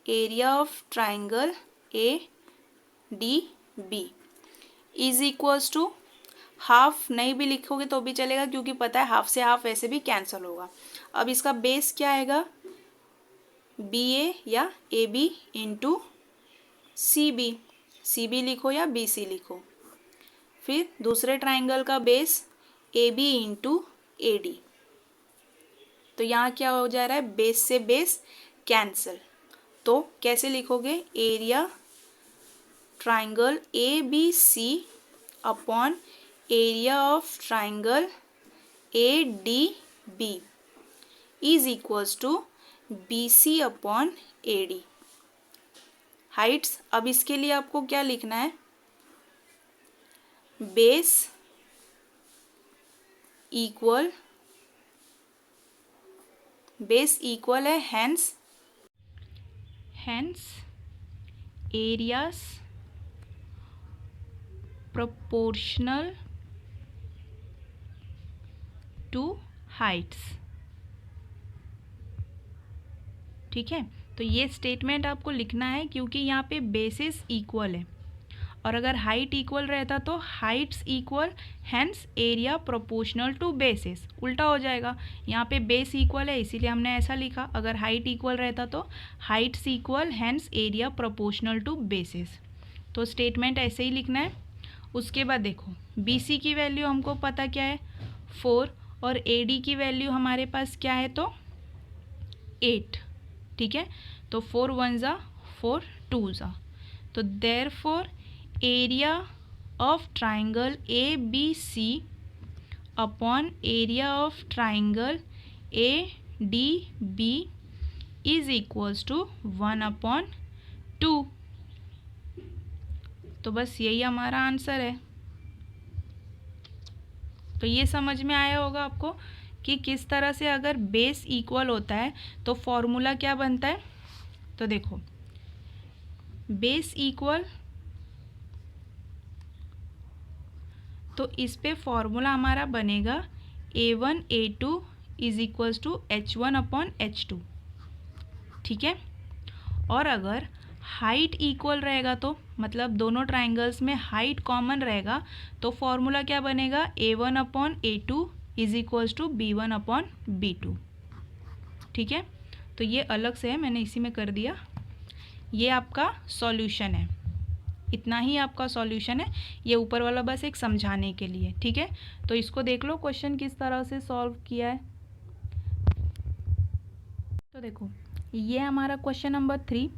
area of triangle A D B is equals to, half नहीं भी लिखोगे तो भी चलेगा क्योंकि पता है हाफ से हाफ वैसे भी कैंसिल होगा। अब इसका बेस क्या आएगा, बी ए या A B into C B, C B लिखो या बी सी लिखो। फिर दूसरे ट्राइंगल का base A B into A D, तो यहाँ क्या हो जा रहा है, बेस से बेस कैंसिल। तो कैसे लिखोगे, area triangle A B C upon area of triangle A D B is equals to B C upon A D. Heights, अब इसके लिए आपको क्या लिखना है, बेस इक्वल, बेस इक्वल है hence areas proportional to heights. ठीक है, तो ये स्टेटमेंट आपको लिखना है क्योंकि यहाँ पे बेसिस इक्वल है, और अगर हाइट इक्वल रहता तो heights equal hence area proportional to bases, उल्टा हो जाएगा। यहाँ पे बेस इक्वल है इसीलिए हमने ऐसा लिखा, अगर हाइट इक्वल रहता तो heights equal hence area proportional to bases. तो स्टेटमेंट ऐसे ही लिखना है। उसके बाद देखो, बी सी की वैल्यू हमको पता क्या है 4, और ए डी की वैल्यू हमारे पास क्या है तो 8। ठीक है, तो 4 1 ज़ा 4 2 ज़ा, तो therefore area of triangle A B C upon area of triangle A D B is equals to 1/2। तो बस यही हमारा आंसर है। तो ये समझ में आया होगा आपको कि किस तरह से अगर बेस इक्वल होता है तो फॉर्मूला क्या बनता है। तो देखो, बेस इक्वल, तो इस पे फॉर्मूला हमारा बनेगा A1 A2 is equals to H1/H2। ठीक है, और अगर हाइट इक्वल रहेगा तो मतलब दोनों ट्राइंगल्स में हाइट कॉमन रहेगा तो फॉर्मूला क्या बनेगा, A1/A2 is equals to B1/B2। ठीक है, तो ये अलग से है, मैंने इसी में कर दिया। ये आपका सॉल्यूशन है, इतना ही आपका सॉल्यूशन है, ये ऊपर वाला बस एक समझाने के लिए। ठीक है, तो इसको देख लो क्वेश्चन किस तरह से सॉल्व किया है। तो देखो ये हमारा क्वेश्चन नंबर 3।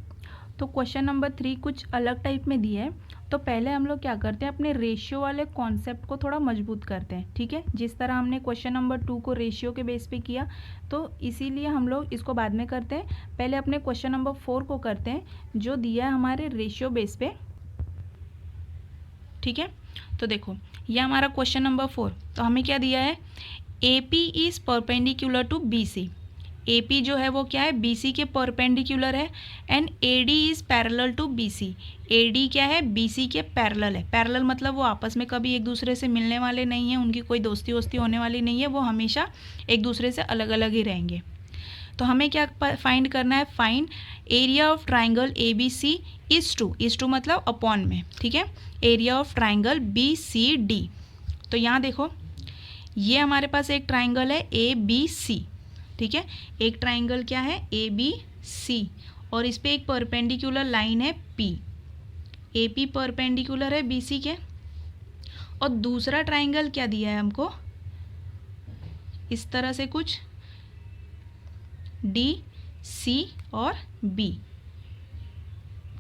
तो क्वेश्चन नंबर 3 कुछ अलग टाइप में दिया है। तो पहले हम लोग क्या करते हैं, अपने रेशियो वाले कॉन्सेप्ट को थोड़ा मजबूत करते हैं। ठीक है, जिस तरह हमने क्वेश्चन नंबर 2 को रेशियो के बेस पे किया, तो इसीलिए हम लोग इसको बाद में करते हैं। पहले अपने क्वेश्चन नंबर 4 को करते हैं, जो दिया है हमारे रेशियो बेस पे। ठीक है, तो देखो ये हमारा क्वेश्चन नंबर 4। तो हमें क्या दिया है, AP is perpendicular to BC। AP जो है वो क्या है, BC के परपेंडिकुलर है। And AD is parallel to BC। AD क्या है, BC के पैरेलल है। पैरेलल मतलब वो आपस में कभी एक दूसरे से मिलने वाले नहीं हैं, उनकी कोई दोस्ती वोस्ती होने वाली नहीं है, वो हमेशा एक दूसरे से अलग अलग ही रहेंगे। तो हमें क्या फाइंड करना है, find area of triangle ABC is to मतलब अपॉन में। ठीक है, एरिया ऑफ ट्राइंगल BCD। तो यहाँ देखो ये हमारे पास एक ट्राइंगल है ABC। ठीक है, एक ट्राइंगल क्या है, ABC, और इस पे एक परपेंडिकुलर लाइन है P। AP परपेंडिकुलर है BC के। और दूसरा ट्राइंगल क्या दिया है हमको, इस तरह से कुछ DC और B।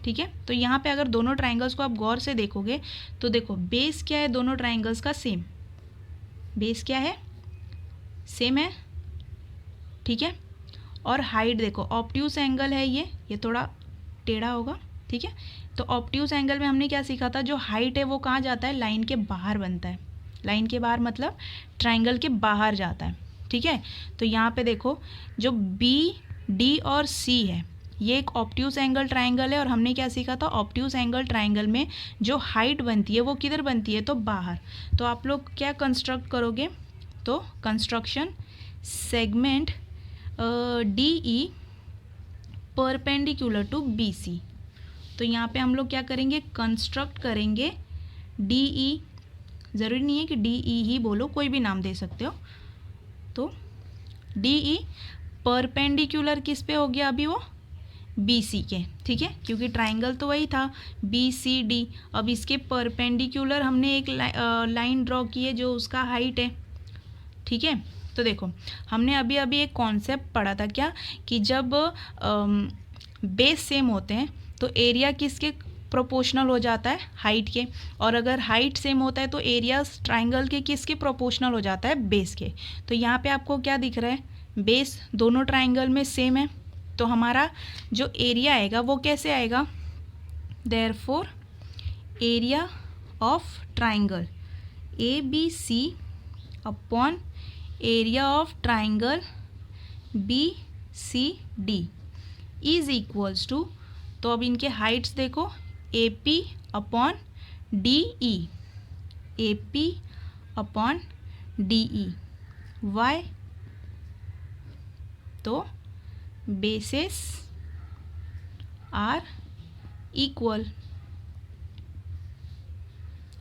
ठीक है, तो यहाँ पे अगर दोनों ट्राइंगल्स को आप गौर से देखोगे तो देखो बेस क्या है दोनों ट्राइंगल्स का, सेम। बेस क्या है, सेम है। ठीक है, और हाइट देखो ऑब्ट्यूज एंगल है ये थोड़ा टेढ़ा होगा। ठीक है, तो ऑब्ट्यूज एंगल में हमने क्या सीखा था, जो हाइट है वो कहाँ जाता है, लाइन के बाहर बनता है। लाइन के बाहर मतलब ट्राइंगल के बाहर जाता है। ठीक है, तो यहाँ पे देखो जो BD और C है ये एक ऑब्ट्यूज एंगल ट्राइंगल है, और हमने क्या सीखा था, ऑब्ट्यूज एंगल ट्राइंगल में जो हाइट बनती है वो किधर बनती है, तो बाहर। तो आप लोग क्या कंस्ट्रक्ट करोगे, तो construction segment DE perpendicular to BC। तो यहाँ पे हम लोग क्या करेंगे, कंस्ट्रक्ट करेंगे DE। ज़रूरी नहीं है कि DE ही बोलो, कोई भी नाम दे सकते हो। तो DE परपेंडिकुलर किस पे हो गया अभी, वो BC के। ठीक है, क्योंकि ट्राइंगल तो वही था BCD। अब इसके परपेंडिकुलर हमने एक लाइन ड्रॉ की है जो उसका हाइट है। ठीक है, तो देखो हमने अभी अभी एक कॉन्सेप्ट पढ़ा था क्या, कि जब बेस सेम होते हैं तो एरिया किसके प्रोपोर्शनल हो जाता है, हाइट के। और अगर हाइट सेम होता है तो एरिया ट्राइंगल के किसके प्रोपोर्शनल हो जाता है, बेस के। तो यहाँ पे आपको क्या दिख रहा है, बेस दोनों ट्राइंगल में सेम है, तो हमारा जो एरिया आएगा वो कैसे आएगा, therefore area of triangle ABC upon area of triangle BCD is equals to, तो अब इनके हाइट्स देखो, AP upon DE, AP upon DE। Why, तो bases are equal,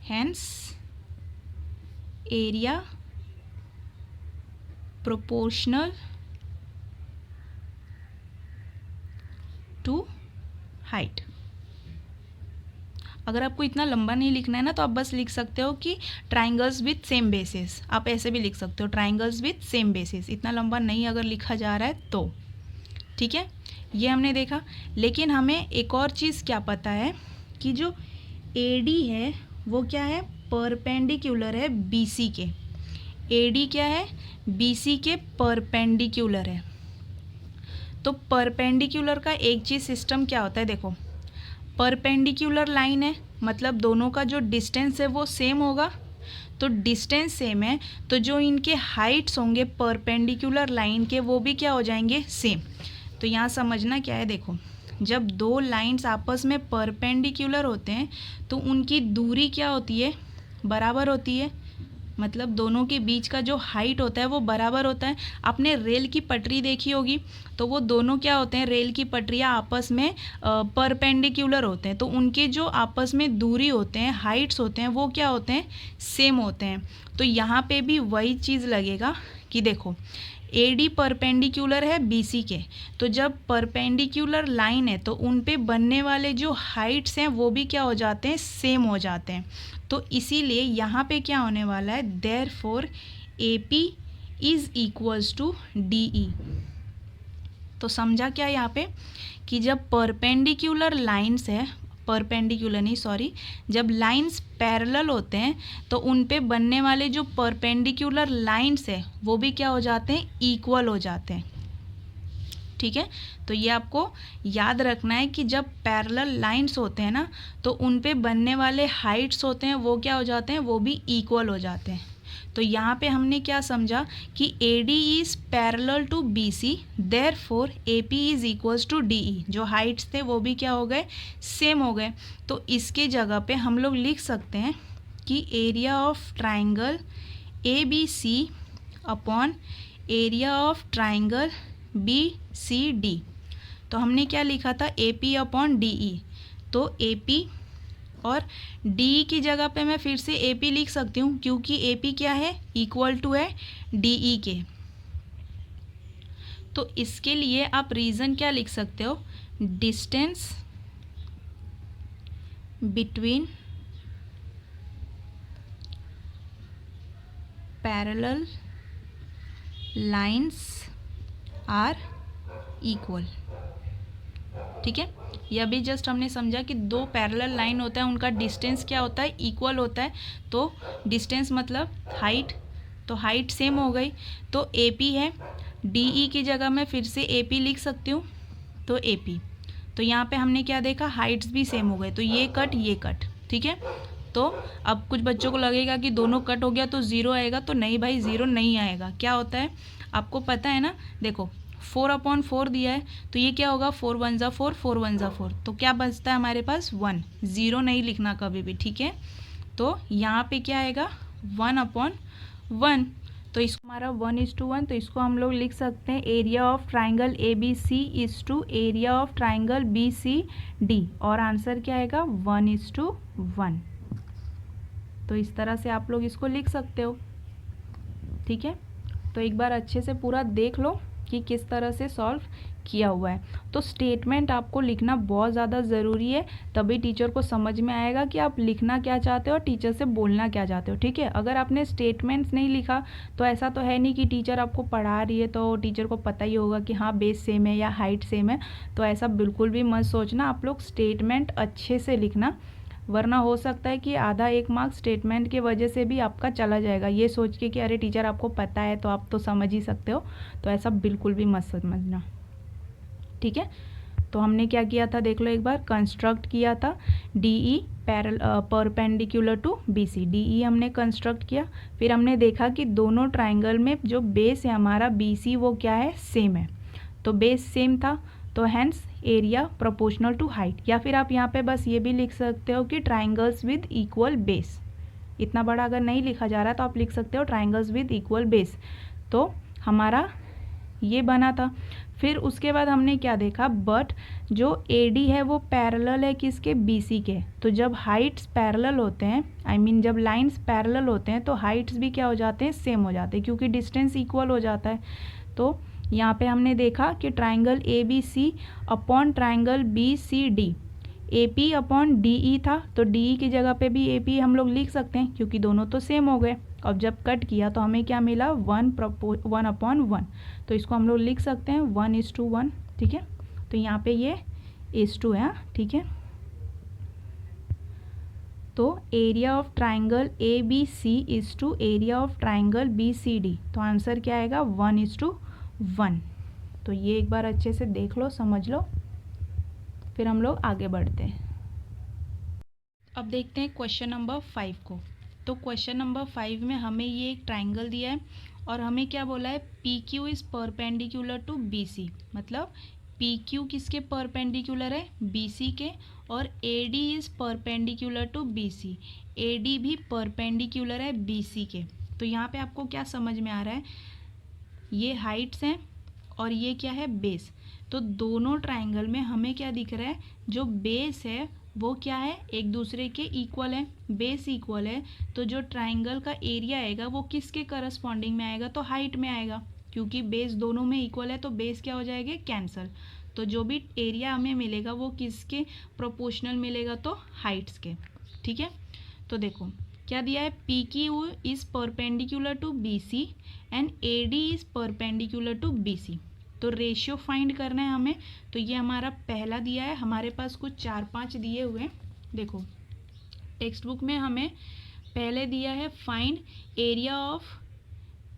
hence area proportional to height. अगर आपको इतना लंबा नहीं लिखना है ना, तो आप बस लिख सकते हो कि ट्राइंगल्स विथ सेम बेसिस। आप ऐसे भी लिख सकते हो, ट्राइंगल्स विथ सेम बेसिस। इतना लंबा नहीं अगर लिखा जा रहा है तो। ठीक है, ये हमने देखा। लेकिन हमें एक और चीज़ क्या पता है, कि जो AD है वो क्या है, परपेंडिकुलर है BC के। AD क्या है, BC के परपेंडिकुलर है। तो परपेंडिकुलर का एक चीज़ सिस्टम क्या होता है, देखो परपेंडिकुलर लाइन है मतलब दोनों का जो डिस्टेंस है वो सेम होगा। तो डिस्टेंस सेम है तो जो इनके हाइट्स होंगे परपेंडिकुलर लाइन के वो भी क्या हो जाएंगे, सेम। तो यहाँ समझना क्या है, देखो जब दो लाइंस आपस में परपेंडिकुलर होते हैं तो उनकी दूरी क्या होती है, बराबर होती है। मतलब दोनों के बीच का जो हाइट होता है वो बराबर होता है। आपने रेल की पटरी देखी होगी तो वो दोनों क्या होते हैं, रेल की पटरियाँ आपस में परपेंडिकुलर होते हैं, तो उनके जो आपस में दूरी होते हैं, हाइट्स होते हैं, वो क्या होते हैं, सेम होते हैं। तो यहाँ पे भी वही चीज़ लगेगा कि देखो AD परपेंडिकुलर है BC के, तो जब परपेंडिकुलर लाइन है तो उन पे बनने वाले जो हाइट्स हैं वो भी क्या हो जाते हैं, सेम हो जाते हैं। तो इसीलिए यहाँ पे क्या होने वाला है, therefore AP is equals to DE। तो समझा क्या यहाँ पे कि जब परपेंडिकुलर लाइंस है, परपेंडिकुलर नहीं सॉरी, जब लाइंस पैरेलल होते हैं तो उन पे बनने वाले जो परपेंडिकुलर लाइंस है वो भी क्या हो जाते हैं, इक्वल हो जाते हैं। ठीक है, तो ये आपको याद रखना है कि जब पैरेलल लाइंस होते हैं ना तो उन पे बनने वाले हाइट्स होते हैं वो क्या हो जाते हैं, वो भी इक्वल हो जाते हैं। तो यहाँ पे हमने क्या समझा कि AD is parallel to BC, therefore AP is equals to DE। जो हाइट्स थे वो भी क्या हो गए, सेम हो गए। तो इसके जगह पे हम लोग लिख सकते हैं कि area of triangle ABC upon area of triangle BCD। तो हमने क्या लिखा था, AP अपॉन DE। तो AP और DE की जगह पे मैं फिर से AP लिख सकती हूँ क्योंकि AP क्या है, इक्वल टू है DE के। तो इसके लिए आप रीज़न क्या लिख सकते हो, distance between parallel lines are equal. ठीक है, यह भी जस्ट हमने समझा कि दो पैरेलल लाइन होता है, उनका डिस्टेंस क्या होता है, इक्वल होता है। तो डिस्टेंस मतलब हाइट, तो हाइट सेम हो गई। तो AP है, DE की जगह मैं फिर से AP लिख सकती हूँ, तो AP। तो यहाँ पे हमने क्या देखा, हाइट्स भी सेम हो गए, तो ये कट ये कट। ठीक है, तो अब कुछ बच्चों को लगेगा कि दोनों कट हो गया तो ज़ीरो आएगा, तो नहीं भाई, ज़ीरो नहीं आएगा। क्या होता है आपको पता है ना, देखो 4/4 दिया है, तो ये क्या होगा, 4 1 ज़ा 4, 4 1 ज़ा 4, तो क्या बचता है हमारे पास 1। ज़ीरो नहीं लिखना कभी भी, ठीक है। तो यहाँ पे क्या आएगा, 1/1। तो इसको हमारा 1:1, तो इसको हम लोग लिख सकते हैं area of triangle ABC is to area of triangle BCD, और आंसर क्या आएगा, 1:1। तो इस तरह से आप लोग इसको लिख सकते हो। ठीक है, तो एक बार अच्छे से पूरा देख लो कि किस तरह से सॉल्व किया हुआ है। तो स्टेटमेंट आपको लिखना बहुत ज़्यादा ज़रूरी है, तभी टीचर को समझ में आएगा कि आप लिखना क्या चाहते हो और टीचर से बोलना क्या चाहते हो। ठीक है, अगर आपने स्टेटमेंट्स नहीं लिखा तो ऐसा तो है नहीं कि टीचर आपको पढ़ा रही है तो टीचर को पता ही होगा कि हाँ बेस सेम है या हाइट सेम है। तो ऐसा बिल्कुल भी मत सोचना, आप लोग स्टेटमेंट अच्छे से लिखना, वरना हो सकता है कि आधा 1 मार्क्स स्टेटमेंट के वजह से भी आपका चला जाएगा, ये सोच के कि अरे टीचर आपको पता है तो आप तो समझ ही सकते हो। तो ऐसा बिल्कुल भी मत समझना। ठीक है, तो हमने क्या किया था देख लो एक बार, कंस्ट्रक्ट किया था DE perpendicular to BC। DE हमने कंस्ट्रक्ट किया, फिर हमने देखा कि दोनों ट्राइंगल में जो बेस है हमारा BC वो क्या है, सेम है। तो बेस सेम था, तो hence area proportional to height, या फिर आप यहाँ पे बस ये भी लिख सकते हो कि ट्राइंगल्स विद इक्वल बेस। इतना बड़ा अगर नहीं लिखा जा रहा तो आप लिख सकते हो ट्राइंगल्स विद इक्वल बेस। तो हमारा ये बना था। फिर उसके बाद हमने क्या देखा, बट जो AD है वो पैरेलल है किसके, BC के। तो जब हाइट्स पैरेलल होते हैं, आई मीन जब लाइंस पैरेलल होते हैं तो हाइट्स भी क्या हो जाते हैं, सेम हो जाते हैं, क्योंकि डिस्टेंस इक्वल हो जाता है। तो यहाँ पे हमने देखा कि triangle ABC upon triangle BCD, AP upon DE था, तो DE की जगह पे भी AP हम लोग लिख सकते हैं क्योंकि दोनों तो सेम हो गए। अब जब कट किया तो हमें क्या मिला, 1/1, तो इसको हम लोग लिख सकते हैं 1:1। ठीक है, तो यहाँ पे ये is2 है। ठीक है, तो area of triangle ABC is to area of triangle BCD, तो आंसर क्या आएगा, 1:1। तो ये एक बार अच्छे से देख लो, समझ लो, फिर हम लोग आगे बढ़ते हैं। अब देखते हैं क्वेश्चन नंबर 5 को। तो क्वेश्चन नंबर 5 में हमें ये एक ट्राइंगल दिया है और हमें क्या बोला है, PQ is perpendicular to BC, मतलब PQ किसके परपेंडिकुलर है, BC के, और AD is perpendicular to BC, AD भी परपेंडिकुलर है BC के। तो यहाँ पे आपको क्या समझ में आ रहा है, ये हाइट्स हैं और ये क्या है, बेस। तो दोनों ट्राइंगल में हमें क्या दिख रहा है, जो बेस है वो क्या है, एक दूसरे के इक्वल है, बेस इक्वल है। तो जो ट्राइंगल का एरिया आएगा वो किसके करस्पॉन्डिंग में आएगा, तो हाइट में आएगा, क्योंकि बेस दोनों में इक्वल है तो बेस क्या हो जाएगा, कैंसल। तो जो भी एरिया हमें मिलेगा वो किसके प्रोपोर्शनल मिलेगा, तो हाइट्स के। ठीक है, तो देखो क्या दिया है, PQ is perpendicular to BC and AD is perpendicular to BC। तो रेशियो फाइंड करना है हमें। तो ये हमारा पहला दिया है, हमारे पास कुछ 4-5 दिए हुए हैं। देखो टेक्स्ट बुक में हमें पहले दिया है find area of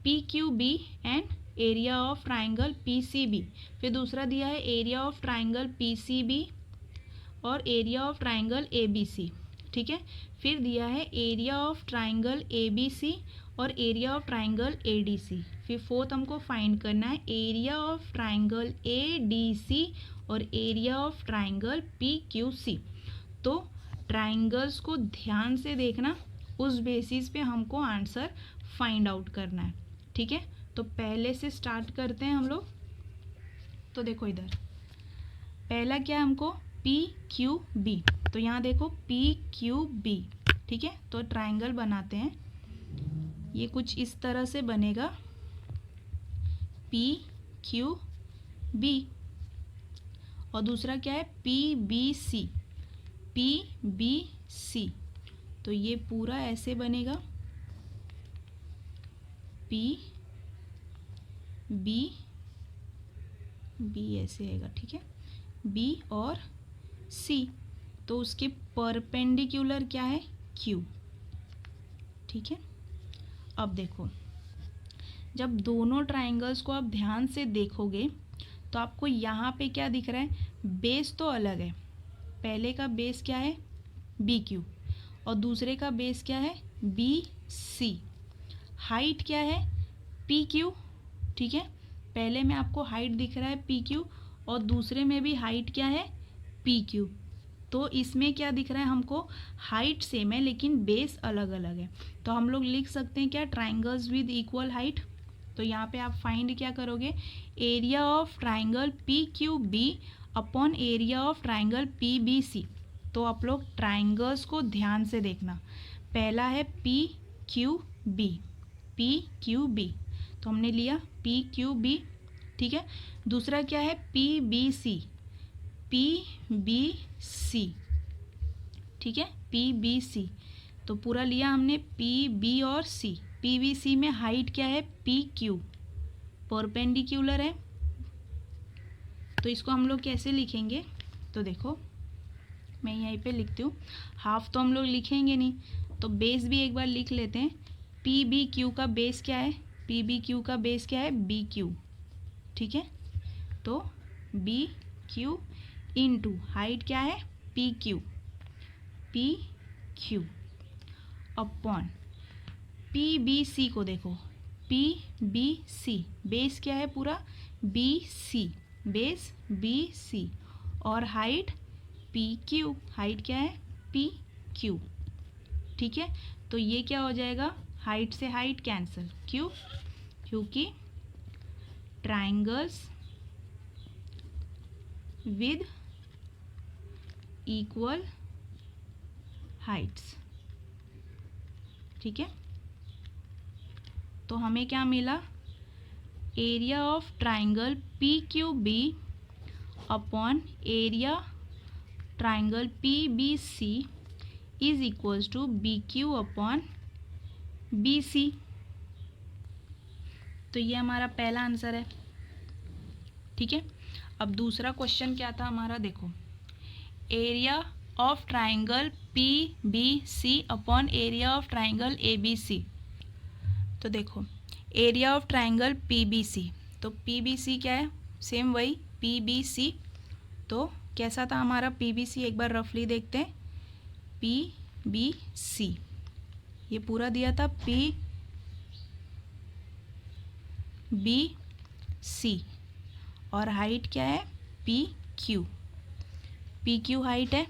PQB and area of triangle PCB। फिर दूसरा दिया है एरिया ऑफ ट्राइंगल PCB और एरिया ऑफ ट्राइंगल ABC। ठीक है, फिर दिया है एरिया ऑफ ट्राइंगल ABC और एरिया ऑफ ट्राइंगल ADC। फिर फोर्थ हमको फाइंड करना है एरिया ऑफ ट्राइंगल ADC और एरिया ऑफ ट्राइंगल PQC। तो ट्राइंगल्स को ध्यान से देखना, उस बेसिस पे हमको आंसर फाइंड आउट करना है। ठीक है, तो पहले से स्टार्ट करते हैं हम लोग। तो देखो इधर पहला क्या है हमको PQB। तो यहाँ देखो PQB। ठीक है, तो ट्राइंगल बनाते हैं। ये कुछ इस तरह से बनेगा PQB। और दूसरा क्या है PBC। PBC तो ये पूरा ऐसे बनेगा B ऐसे आएगा। ठीक है, B और C तो उसके परपेंडिकुलर क्या है Q। ठीक है, अब देखो जब दोनों ट्राइंगल्स को आप ध्यान से देखोगे तो आपको यहाँ पे क्या दिख रहा है, बेस तो अलग है। पहले का बेस क्या है BQ और दूसरे का बेस क्या है BC। हाइट क्या है PQ। ठीक है, पहले में आपको हाइट दिख रहा है PQ और दूसरे में भी हाइट क्या है PQ। तो इसमें क्या दिख रहा है हमको, हाइट सेम है लेकिन बेस अलग अलग है। तो हम लोग लिख सकते हैं क्या, ट्राइंगल्स विद इक्वल हाइट। तो यहाँ पे आप फाइंड क्या करोगे, area of triangle PQB upon area of triangle PBC। तो आप लोग ट्राइंगल्स को ध्यान से देखना। पहला है PQB। तो हमने लिया PQB। ठीक है, दूसरा क्या है PBC। ठीक है, PBC तो पूरा लिया हमने PB और C। PBC में हाइट क्या है PQ, परपेंडिकुलर है। तो इसको हम लोग कैसे लिखेंगे, तो देखो मैं यहीं पे लिखती हूँ। हाफ तो हम लोग लिखेंगे नहीं, तो बेस भी एक बार लिख लेते हैं। PBQ का बेस क्या है, PBQ का बेस क्या है BQ। ठीक है, तो BQ इंटू हाइट क्या है PQ अपॉन PBC को देखो PBC बेस क्या है पूरा BC, बेस BC और हाइट PQ, हाइट क्या है PQ। ठीक है, तो ये क्या हो जाएगा, हाइट से हाइट कैंसिल। क्यों, क्योंकि ट्राइंगल्स विद इक्वल हाइट्स। ठीक है, तो हमें क्या मिला, area of triangle PQB upon area triangle PBC is equals to BQ upon BC। तो ये हमारा पहला आंसर है। ठीक है, अब दूसरा क्वेश्चन क्या था हमारा, देखो area of triangle PBC upon area of triangle ABC। तो देखो एरिया ऑफ ट्राइंगल PBC, तो PBC क्या है, सेम वही PBC। तो कैसा था हमारा PBC, एक बार रफली देखते हैं। PBC ये पूरा दिया था PBC और हाइट क्या है PQ हाइट है।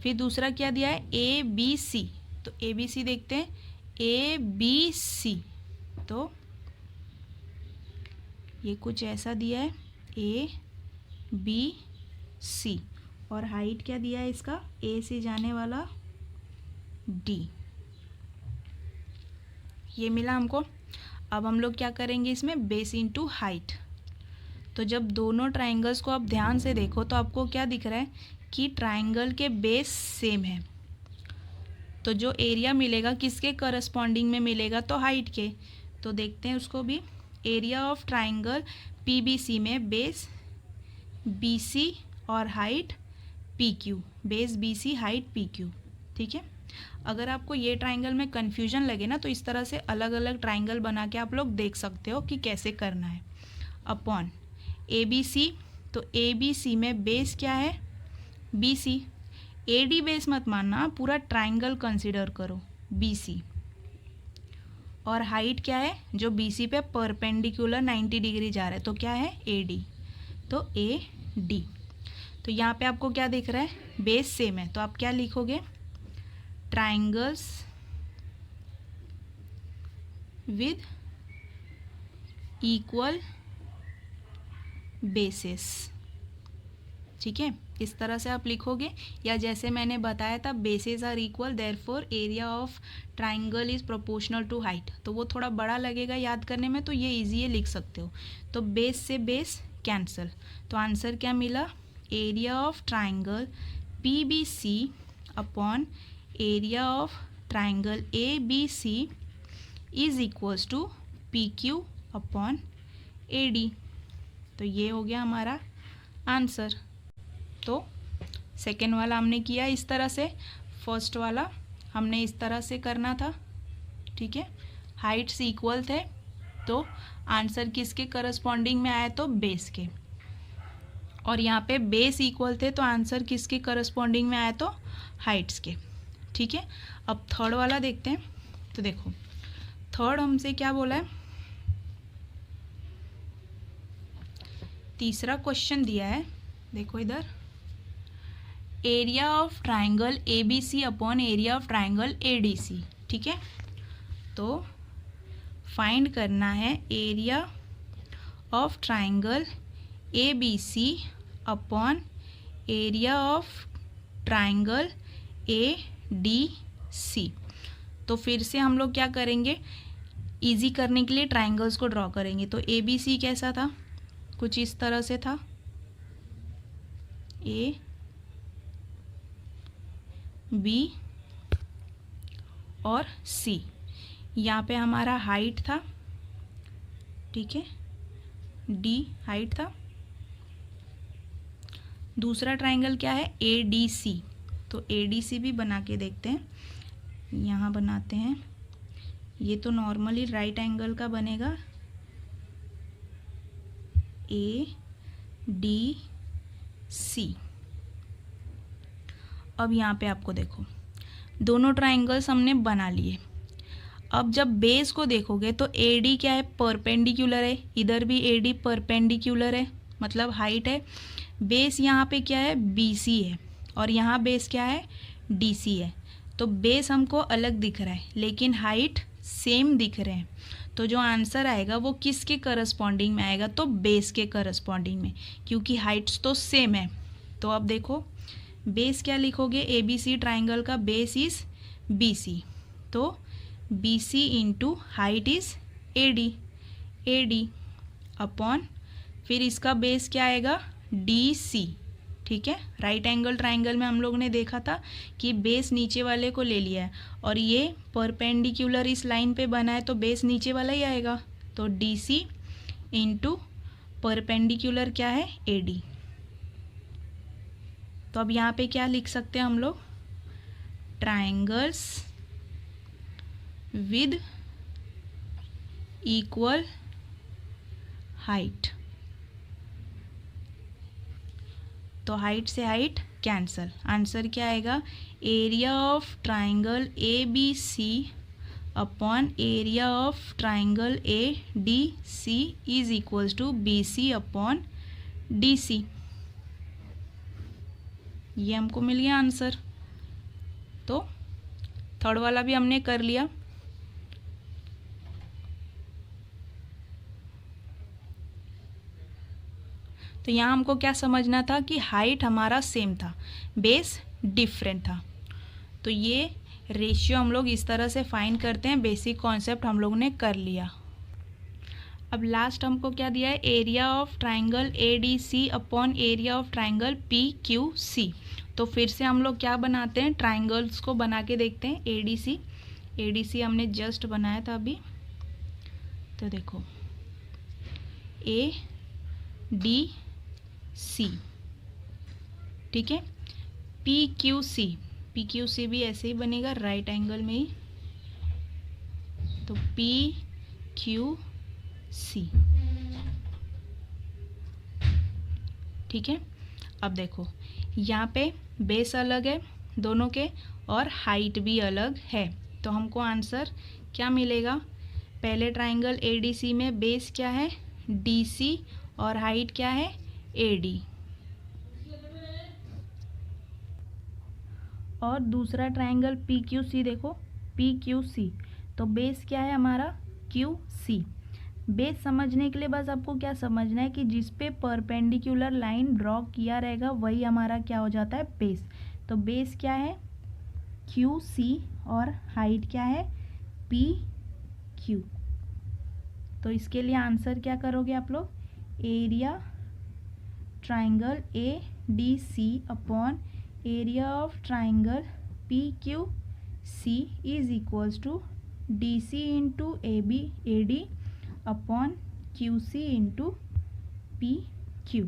फिर दूसरा क्या दिया है ABC, तो ABC देखते हैं ABC। तो ये कुछ ऐसा दिया है ABC और हाइट क्या दिया है इसका, A से जाने वाला D। ये मिला हमको। अब हम लोग क्या करेंगे इसमें, बेस इनटू हाइट। तो जब दोनों ट्राइंगल्स को आप ध्यान से देखो तो आपको क्या दिख रहा है कि ट्राइंगल के बेस सेम है। तो जो एरिया मिलेगा किसके करस्पॉन्डिंग में मिलेगा, तो हाइट के। तो देखते हैं उसको भी, एरिया ऑफ ट्राइंगल PBC में बेस BC और height PQ, base BC height PQ, ठीक है। अगर आपको ये ट्राइंगल में कन्फ्यूजन लगे ना तो इस तरह से अलग अलग ट्राइंगल बना के आप लोग देख सकते हो कि कैसे करना है। अपॉन ABC, तो ABC में बेस क्या है BC, AD बेस मत मानना, पूरा ट्राइंगल कंसिडर करो BC, और हाइट क्या है जो BC पे परपेंडिकुलर 90 डिग्री जा रहा है तो क्या है AD, तो AD। तो यहाँ पे आपको क्या दिख रहा है, बेस सेम है तो आप क्या लिखोगे, ट्राइंगल्स विद इक्वल बेसिस, ठीक है, इस तरह से आप लिखोगे। या जैसे मैंने बताया था bases are equal therefore area of triangle is proportional to height, तो वो थोड़ा बड़ा लगेगा याद करने में, तो ये इजी लिख सकते हो। तो बेस से बेस कैंसल, तो आंसर क्या मिला, area of triangle PBC upon area of triangle ABC is equals to PQ upon AD। तो ये हो गया हमारा आंसर। तो सेकेंड वाला हमने किया इस तरह से, फर्स्ट वाला हमने इस तरह से करना था, ठीक है। हाइट्स इक्वल थे तो आंसर किसके करस्पॉन्डिंग में आया, तो बेस के, और यहाँ पे बेस इक्वल थे तो आंसर किसके करस्पॉन्डिंग में आया, तो हाइट्स के, ठीक है। अब थर्ड वाला देखते हैं। तो देखो थर्ड हमसे क्या बोला है, तीसरा क्वेश्चन दिया है, देखो इधर, area of triangle ABC upon area of triangle ADC, ठीक है। तो फाइंड करना है area of triangle ABC upon area of triangle ADC। तो फिर से हम लोग क्या करेंगे, इजी करने के लिए ट्राइंगल्स को ड्रॉ करेंगे। तो ABC कैसा था, कुछ इस तरह से था, A B और C। यहाँ पे हमारा हाइट था, ठीक है, D हाइट था। दूसरा ट्राइंगल क्या है, ADC, तो ADC भी बना के देखते हैं। यहाँ बनाते हैं, ये तो नॉर्मली राइट एंगल का बनेगा, ADC। अब यहाँ पे आपको देखो दोनों ट्राइंगल्स हमने बना लिए। अब जब बेस को देखोगे तो AD क्या है, परपेंडिकुलर है, इधर भी AD परपेंडिकुलर है, मतलब हाइट है। बेस यहाँ पे क्या है, BC है, और यहाँ बेस क्या है, DC है। तो बेस हमको अलग दिख रहा है लेकिन हाइट सेम दिख रहे हैं, तो जो आंसर आएगा वो किसके करस्पॉन्डिंग में आएगा, तो बेस के करस्पॉन्डिंग में, क्योंकि हाइट्स तो सेम है। तो अब देखो बेस क्या लिखोगे, ABC ट्राइंगल का बेस इज BC, तो BC into height is AD upon, फिर इसका बेस क्या आएगा, DC, ठीक है। राइट एंगल ट्राइंगल में हम लोग ने देखा था कि बेस नीचे वाले को ले लिया है और ये परपेंडिकुलर इस लाइन पे बना है तो बेस नीचे वाला ही आएगा, तो DC इंटू परपेंडिकुलर क्या है, AD। तो अब यहाँ पे क्या लिख सकते हैं हम लोग, ट्राइंगल्स विद इक्वल हाइट। तो हाइट से हाइट कैंसल, आंसर क्या आएगा, area of triangle ABC upon area of triangle ADC is equals to BC upon DC। ये हमको मिल गया आंसर। तो थर्ड वाला भी हमने कर लिया। तो यहाँ हमको क्या समझना था कि हाइट हमारा सेम था, बेस डिफरेंट था। तो ये रेशियो हम लोग इस तरह से फाइंड करते हैं, बेसिक कॉन्सेप्ट हम लोग ने कर लिया। अब लास्ट हमको क्या दिया है, area of triangle ADC upon area of triangle PQC। तो फिर से हम लोग क्या बनाते हैं, ट्राइंगल्स को बना के देखते हैं। ADC हमने जस्ट बनाया था अभी। तो देखो डी सी, ठीक है। P Q C, P Q C भी ऐसे ही बनेगा राइट एंगल में ही, तो पी क्यू सी, ठीक है। अब देखो यहाँ पे बेस अलग है दोनों के और हाइट भी अलग है, तो हमको आंसर क्या मिलेगा? पहले ट्राइंगल एडीसी में बेस क्या है? डीसी, और हाइट क्या है? एडी। और दूसरा ट्राइंगल पी क्यू सी, देखो पी क्यू सी, तो बेस क्या है हमारा? Q C. बेस समझने के लिए बस आपको क्या समझना है कि जिस पे परपेंडिकुलर लाइन ड्रॉ किया रहेगा वही हमारा क्या हो जाता है? बेस। तो बेस क्या है? क्यू सी, और हाइट क्या है? P Q. तो इसके लिए आंसर क्या करोगे आप लोग? Area triangle A D C upon area of triangle P Q C is equals to D C into A B A D upon Q C into P Q.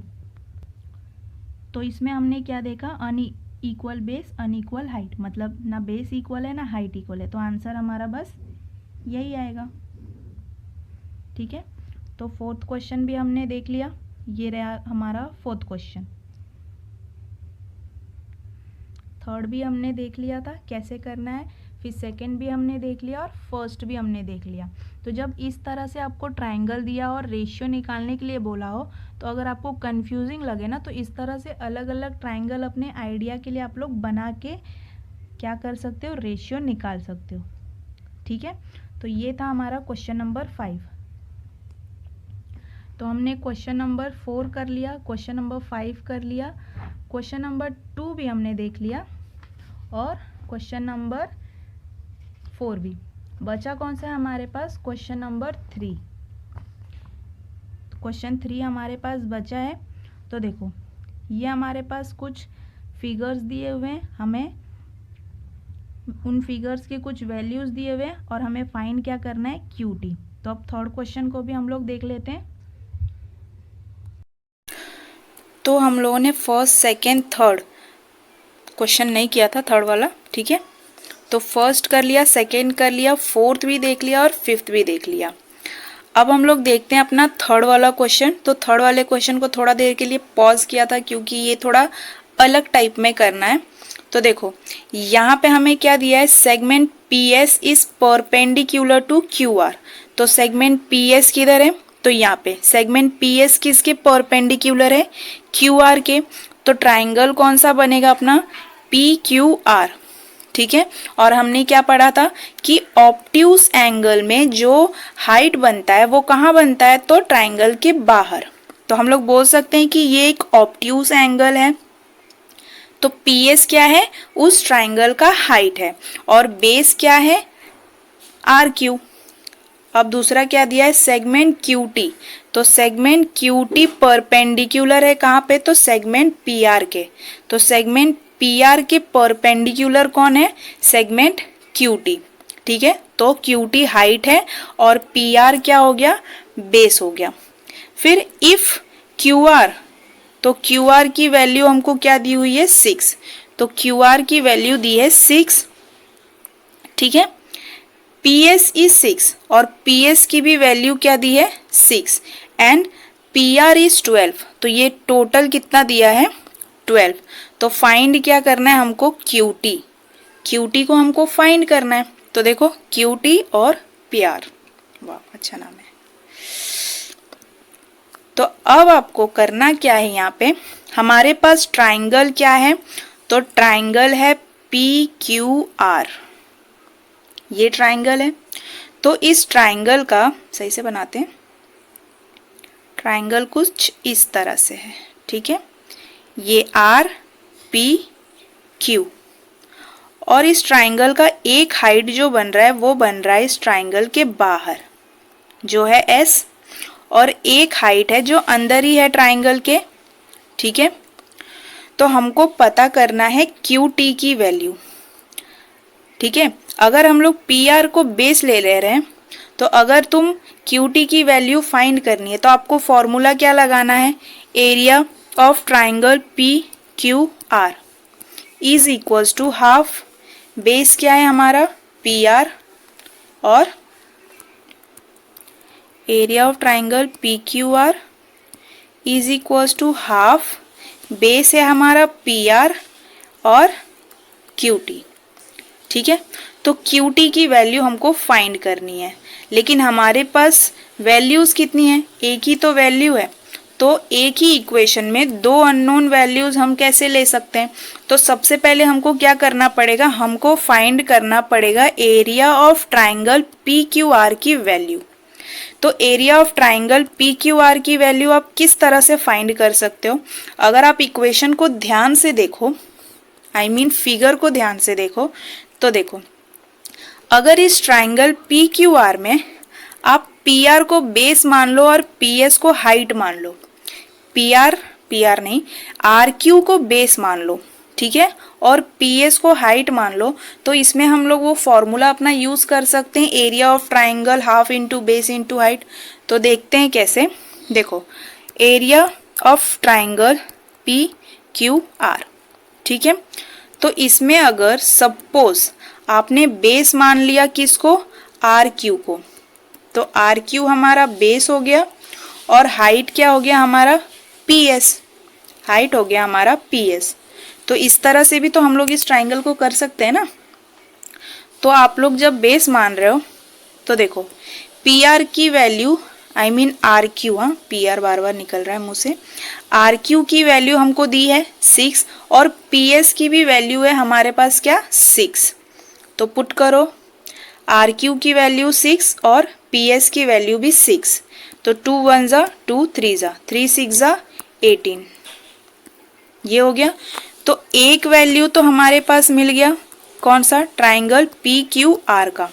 तो इसमें हमने क्या देखा? अनइक्वल बेस अनइक्वल हाइट, मतलब ना base equal है ना height equal है, तो आंसर हमारा बस यही आएगा, ठीक है। तो फोर्थ क्वेश्चन भी हमने देख लिया, ये रहा हमारा फोर्थ क्वेश्चन। थर्ड भी हमने देख लिया था कैसे करना है, फिर सेकंड भी हमने देख लिया और फर्स्ट भी हमने देख लिया। तो जब इस तरह से आपको ट्राइंगल दिया और रेशियो निकालने के लिए बोला हो, तो अगर आपको कंफ्यूजिंग लगे ना, तो इस तरह से अलग अलग ट्राइंगल अपने आइडिया के लिए आप लोग बना के क्या कर सकते हो? रेशियो निकाल सकते हो, ठीक है। तो ये था हमारा क्वेश्चन नंबर 5। तो हमने क्वेश्चन नंबर 4 कर लिया, क्वेश्चन नंबर 5 कर लिया, क्वेश्चन नंबर 2 भी हमने देख लिया, और क्वेश्चन नंबर 4 भी बचा। कौन सा है हमारे पास? Question number 3। क्वेश्चन 3 हमारे पास बचा है। तो देखो ये हमारे पास कुछ फिगर्स दिए हुए हैं, हमें उन फिगर्स के कुछ वैल्यूज दिए हुए हैं और हमें फाइंड क्या करना है? Q T. तो अब थर्ड क्वेश्चन को भी हम लोग देख लेते हैं। तो हम लोगों ने फर्स्ट सेकेंड थर्ड क्वेश्चन नहीं किया था, थर्ड वाला, ठीक है। तो फर्स्ट कर लिया, सेकेंड कर लिया, फोर्थ भी देख लिया और फिफ्थ भी देख लिया। अब हम लोग देखते हैं अपना थर्ड वाला क्वेश्चन। तो थर्ड वाले क्वेश्चन को थोड़ा देर के लिए पॉज किया था क्योंकि ये थोड़ा अलग टाइप में करना है। तो देखो यहाँ पे हमें क्या दिया है? Segment P S is perpendicular to Q R. तो सेगमेंट पी एस किधर है? तो यहाँ पे सेगमेंट पी एस किसके परपेंडिकुलर है? क्यू आर के। तो ट्राइंगल कौन सा बनेगा अपना? पी क्यू आर, ठीक है। और हमने क्या पढ़ा था कि ऑब्ट्यूज एंगल में जो हाइट बनता है वो कहाँ बनता है? तो ट्राइंगल के बाहर। तो हम लोग बोल सकते हैं कि ये एक ऑब्ट्यूज एंगल है। तो पी एस क्या है? उस ट्राइंगल का हाइट है, और बेस क्या है? R Q. अब दूसरा क्या दिया है? Segment Q T. तो सेगमेंट क्यू टी परपेंडिकुलर है कहाँ पे? तो सेगमेंट पी आर के। तो सेगमेंट पी आर के परपेंडिकुलर कौन है? सेगमेंट क्यू टी, ठीक है। तो क्यू टी हाइट है और पी आर क्या हो गया? बेस हो गया। फिर इफ क्यू आर, तो क्यू आर की वैल्यू हमको क्या दी हुई है? 6। तो क्यू आर की वैल्यू दी है 6, ठीक है। पी एस इज 6 और पी एस की भी वैल्यू क्या दी है? 6 एंड पी आर इज 12। तो ये टोटल कितना दिया है? 12। तो फाइंड क्या करना है हमको? Q T. क्यू टी को हमको फाइंड करना है। तो देखो क्यू टी और पी आर, वाह अच्छा नाम है। तो अब आपको करना क्या है? यहाँ पे हमारे पास ट्राइंगल क्या है? तो ट्राइंगल है पी क्यू आर, ये ट्राइंगल है। तो इस ट्राइंगल का सही से बनाते हैं। ट्राइंगल कुछ इस तरह से है, ठीक है। ये आर पी क्यू, और इस ट्राइंगल का एक हाइट जो बन रहा है वो बन रहा है इस ट्राइंगल के बाहर, जो है एस, और एक हाइट है जो अंदर ही है ट्राइंगल के, ठीक है। तो हमको पता करना है क्यू टी की वैल्यू, ठीक है। अगर हम लोग पी आर को बेस ले रहे हैं तो अगर तुम QT की वैल्यू फाइंड करनी है तो आपको फॉर्मूला क्या लगाना है, area of triangle PQR is equals to half base क्या है हमारा PR और area of triangle PQR is equals to half base है हमारा PR और QT। ठीक है, तो QT की वैल्यू हमको फाइंड करनी है, लेकिन हमारे पास वैल्यूज कितनी है, एक ही तो वैल्यू है। तो एक ही इक्वेशन में दो अननोन वैल्यूज हम कैसे ले सकते हैं। तो सबसे पहले हमको क्या करना पड़ेगा, हमको फाइंड करना पड़ेगा एरिया ऑफ ट्राइंगल PQR की वैल्यू। तो एरिया ऑफ ट्राइंगल PQR की वैल्यू आप किस तरह से फाइंड कर सकते हो। अगर आप इक्वेशन को ध्यान से देखो, फिगर को ध्यान से देखो, तो देखो अगर इस ट्राइंगल PQR में आप PR को बेस मान लो और PS को हाइट मान लो, PR नहीं RQ को बेस मान लो, ठीक है, और PS को हाइट मान लो, तो इसमें हम लोग वो फॉर्मूला अपना यूज कर सकते हैं, area of triangle half into base into height. तो देखते हैं कैसे। देखो एरिया ऑफ ट्राइंगल PQR, ठीक है, तो इसमें अगर सपोज आपने बेस मान लिया किसको, RQ को, तो RQ हमारा बेस हो गया और हाइट क्या हो गया हमारा PS, हाइट हो गया हमारा PS। तो इस तरह से भी तो हम लोग इस ट्राइंगल को कर सकते हैं ना। तो आप लोग जब बेस मान रहे हो तो देखो PR की वैल्यू RQ, हाँ PR बार बार निकल रहा है मुंह से, RQ की वैल्यू हमको दी है 6 और PS की भी वैल्यू है हमारे पास क्या 6। तो पुट करो RQ की वैल्यू 6 और PS की वैल्यू भी 6, तो 2 1 जा 2 3 जा 3 6 जा 18, ये हो गया। तो एक वैल्यू तो हमारे पास मिल गया, कौन सा, ट्राइंगल PQR का।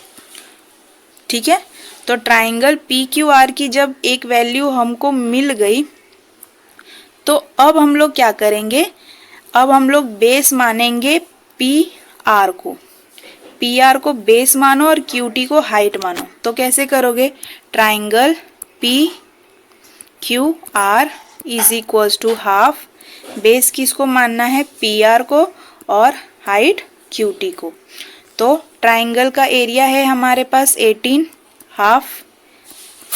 ठीक है, तो ट्राइंगल PQR की जब एक वैल्यू हमको मिल गई तो अब हम लोग क्या करेंगे, अब हम लोग बेस मानेंगे PR को, PR को बेस मानो और QT को हाइट मानो। तो कैसे करोगे, triangle PQR is equals to half base किसको मानना है, PR को, और हाइट QT को। तो ट्राइंगल का एरिया है हमारे पास 18, हाफ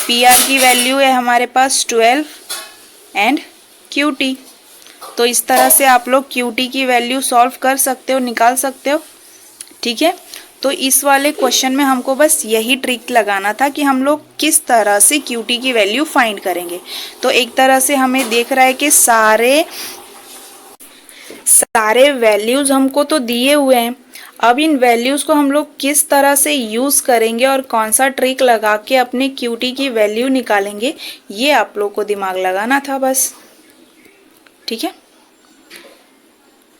PR की वैल्यू है हमारे पास 12 एंड QT। तो इस तरह से आप लोग QT की वैल्यू सॉल्व कर सकते हो, निकाल सकते हो। ठीक है, तो इस वाले क्वेश्चन में हमको बस यही ट्रिक लगाना था कि हम लोग किस तरह से QT की वैल्यू फाइंड करेंगे। तो एक तरह से हमें देख रहा है कि सारे वैल्यूज हमको तो दिए हुए हैं, अब इन वैल्यूज को हम लोग किस तरह से यूज करेंगे और कौन सा ट्रिक लगा के अपने QT की वैल्यू निकालेंगे, ये आप लोग को दिमाग लगाना था बस। ठीक है,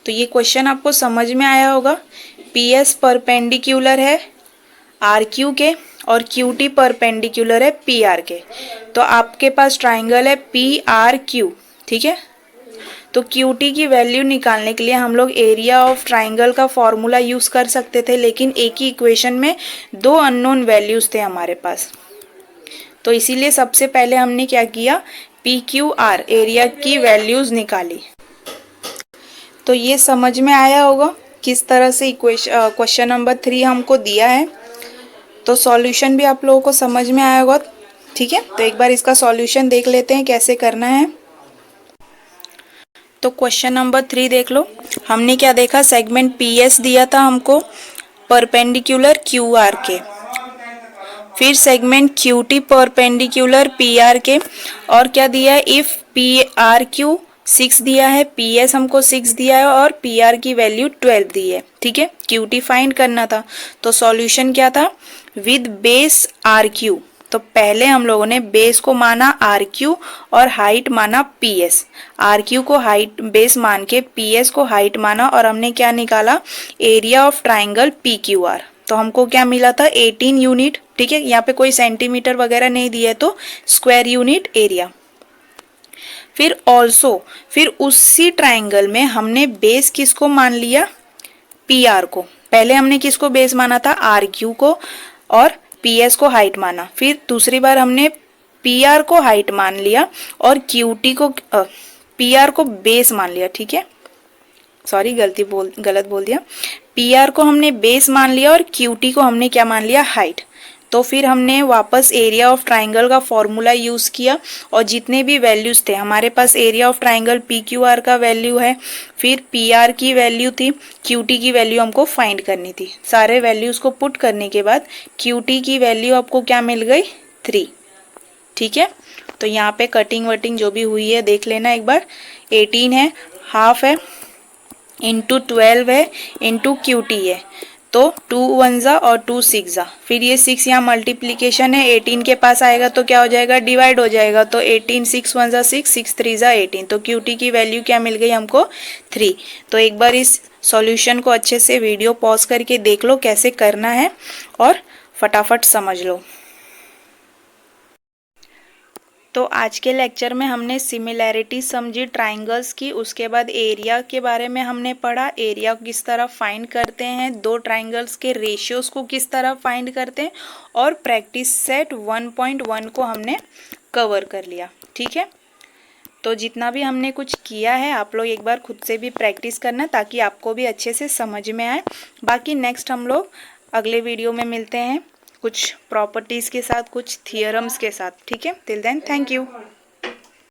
तो ये क्वेश्चन आपको समझ में आया होगा। PS परपेंडिकुलर है RQ के और QT परपेंडिकुलर है PR के। तो आपके पास ट्राइंगल है PRQ, ठीक है। तो QT की वैल्यू निकालने के लिए हम लोग एरिया ऑफ ट्राइंगल का फॉर्मूला यूज कर सकते थे, लेकिन एक ही इक्वेशन में दो अननोन वैल्यूज थे हमारे पास। तो इसीलिए सबसे पहले हमने क्या किया, PQR एरिया की वैल्यूज निकाली। तो ये समझ में आया होगा किस तरह से क्वेश्चन नंबर 3 हमको दिया है। तो सॉल्यूशन भी आप लोगों को समझ में आया होगा। ठीक है, तो एक बार इसका सॉल्यूशन देख लेते हैं कैसे करना है। तो क्वेश्चन नंबर 3 देख लो, हमने क्या देखा, सेगमेंट PS दिया था हमको परपेंडिकुलर QR के, फिर सेगमेंट QT परपेंडिकुलर PR के, और क्या दिया है, इफ PRQ 6 दिया है, PS हमको 6 दिया है और PR की वैल्यू 12 दी है। ठीक है, QT फाइंड करना था। तो सॉल्यूशन क्या था, विद बेस RQ। तो पहले हम लोगों ने बेस को माना RQ और हाइट माना PS। RQ को हाइट बेस मान के PS को हाइट माना और हमने क्या निकाला, एरिया ऑफ ट्राइंगल PQR। तो हमको क्या मिला था, 18 यूनिट। ठीक है, यहाँ पे कोई सेंटीमीटर वगैरह नहीं दिया है, तो स्क्वायर यूनिट एरिया। फिर उसी ट्राइंगल में हमने बेस किसको मान लिया, PR को। पहले हमने किसको बेस माना था, RQ को, और पी एस को हाइट माना, फिर दूसरी बार हमने पी आर को हाइट मान लिया और क्यू टी को पी आर को बेस मान लिया, ठीक है, सॉरी गलत बोल दिया। पी आर को हमने बेस मान लिया और क्यू टी को हमने क्या मान लिया, हाइट। तो फिर हमने वापस एरिया ऑफ ट्राइंगल का फॉर्मूला यूज़ किया और जितने भी वैल्यूज़ थे हमारे पास, area of triangle P Q R का वैल्यू है, फिर पी आर की वैल्यू थी, क्यू टी की वैल्यू हमको फाइंड करनी थी। सारे वैल्यूज़ को पुट करने के बाद क्यू टी की वैल्यू आपको क्या मिल गई, 3, ठीक है। तो यहाँ पे कटिंग वटिंग जो भी हुई है देख लेना एक बार। 18 है, हाफ है, इंटू 12 है, इंटू क्यू टी है, तो 2 1 जा और 2 6 जा, फिर ये 6 यहाँ मल्टीप्लीकेशन है, 18 के पास आएगा तो क्या हो जाएगा, डिवाइड हो जाएगा। तो 18 6 1 जा 6, 6 3 जा 18, तो क्यू टी की वैल्यू क्या मिल गई हमको, 3। तो एक बार इस सॉल्यूशन को अच्छे से वीडियो पॉज करके देख लो कैसे करना है और फटाफट समझ लो। तो आज के लेक्चर में हमने सिमिलैरिटी समझी ट्राइंगल्स की, उसके बाद एरिया के बारे में हमने पढ़ा, एरिया को किस तरह फाइंड करते हैं, दो ट्राइंगल्स के रेशियोज को किस तरह फाइंड करते हैं, और प्रैक्टिस सेट 1.1 को हमने कवर कर लिया, ठीक है। तो जितना भी हमने कुछ किया है आप लोग एक बार खुद से भी प्रैक्टिस करना ताकि आपको भी अच्छे से समझ में आए। बाकी नेक्स्ट हम लोग अगले वीडियो में मिलते हैं कुछ प्रॉपर्टीज़ के साथ, कुछ थियरम्स के साथ, ठीक है। Till then thank you.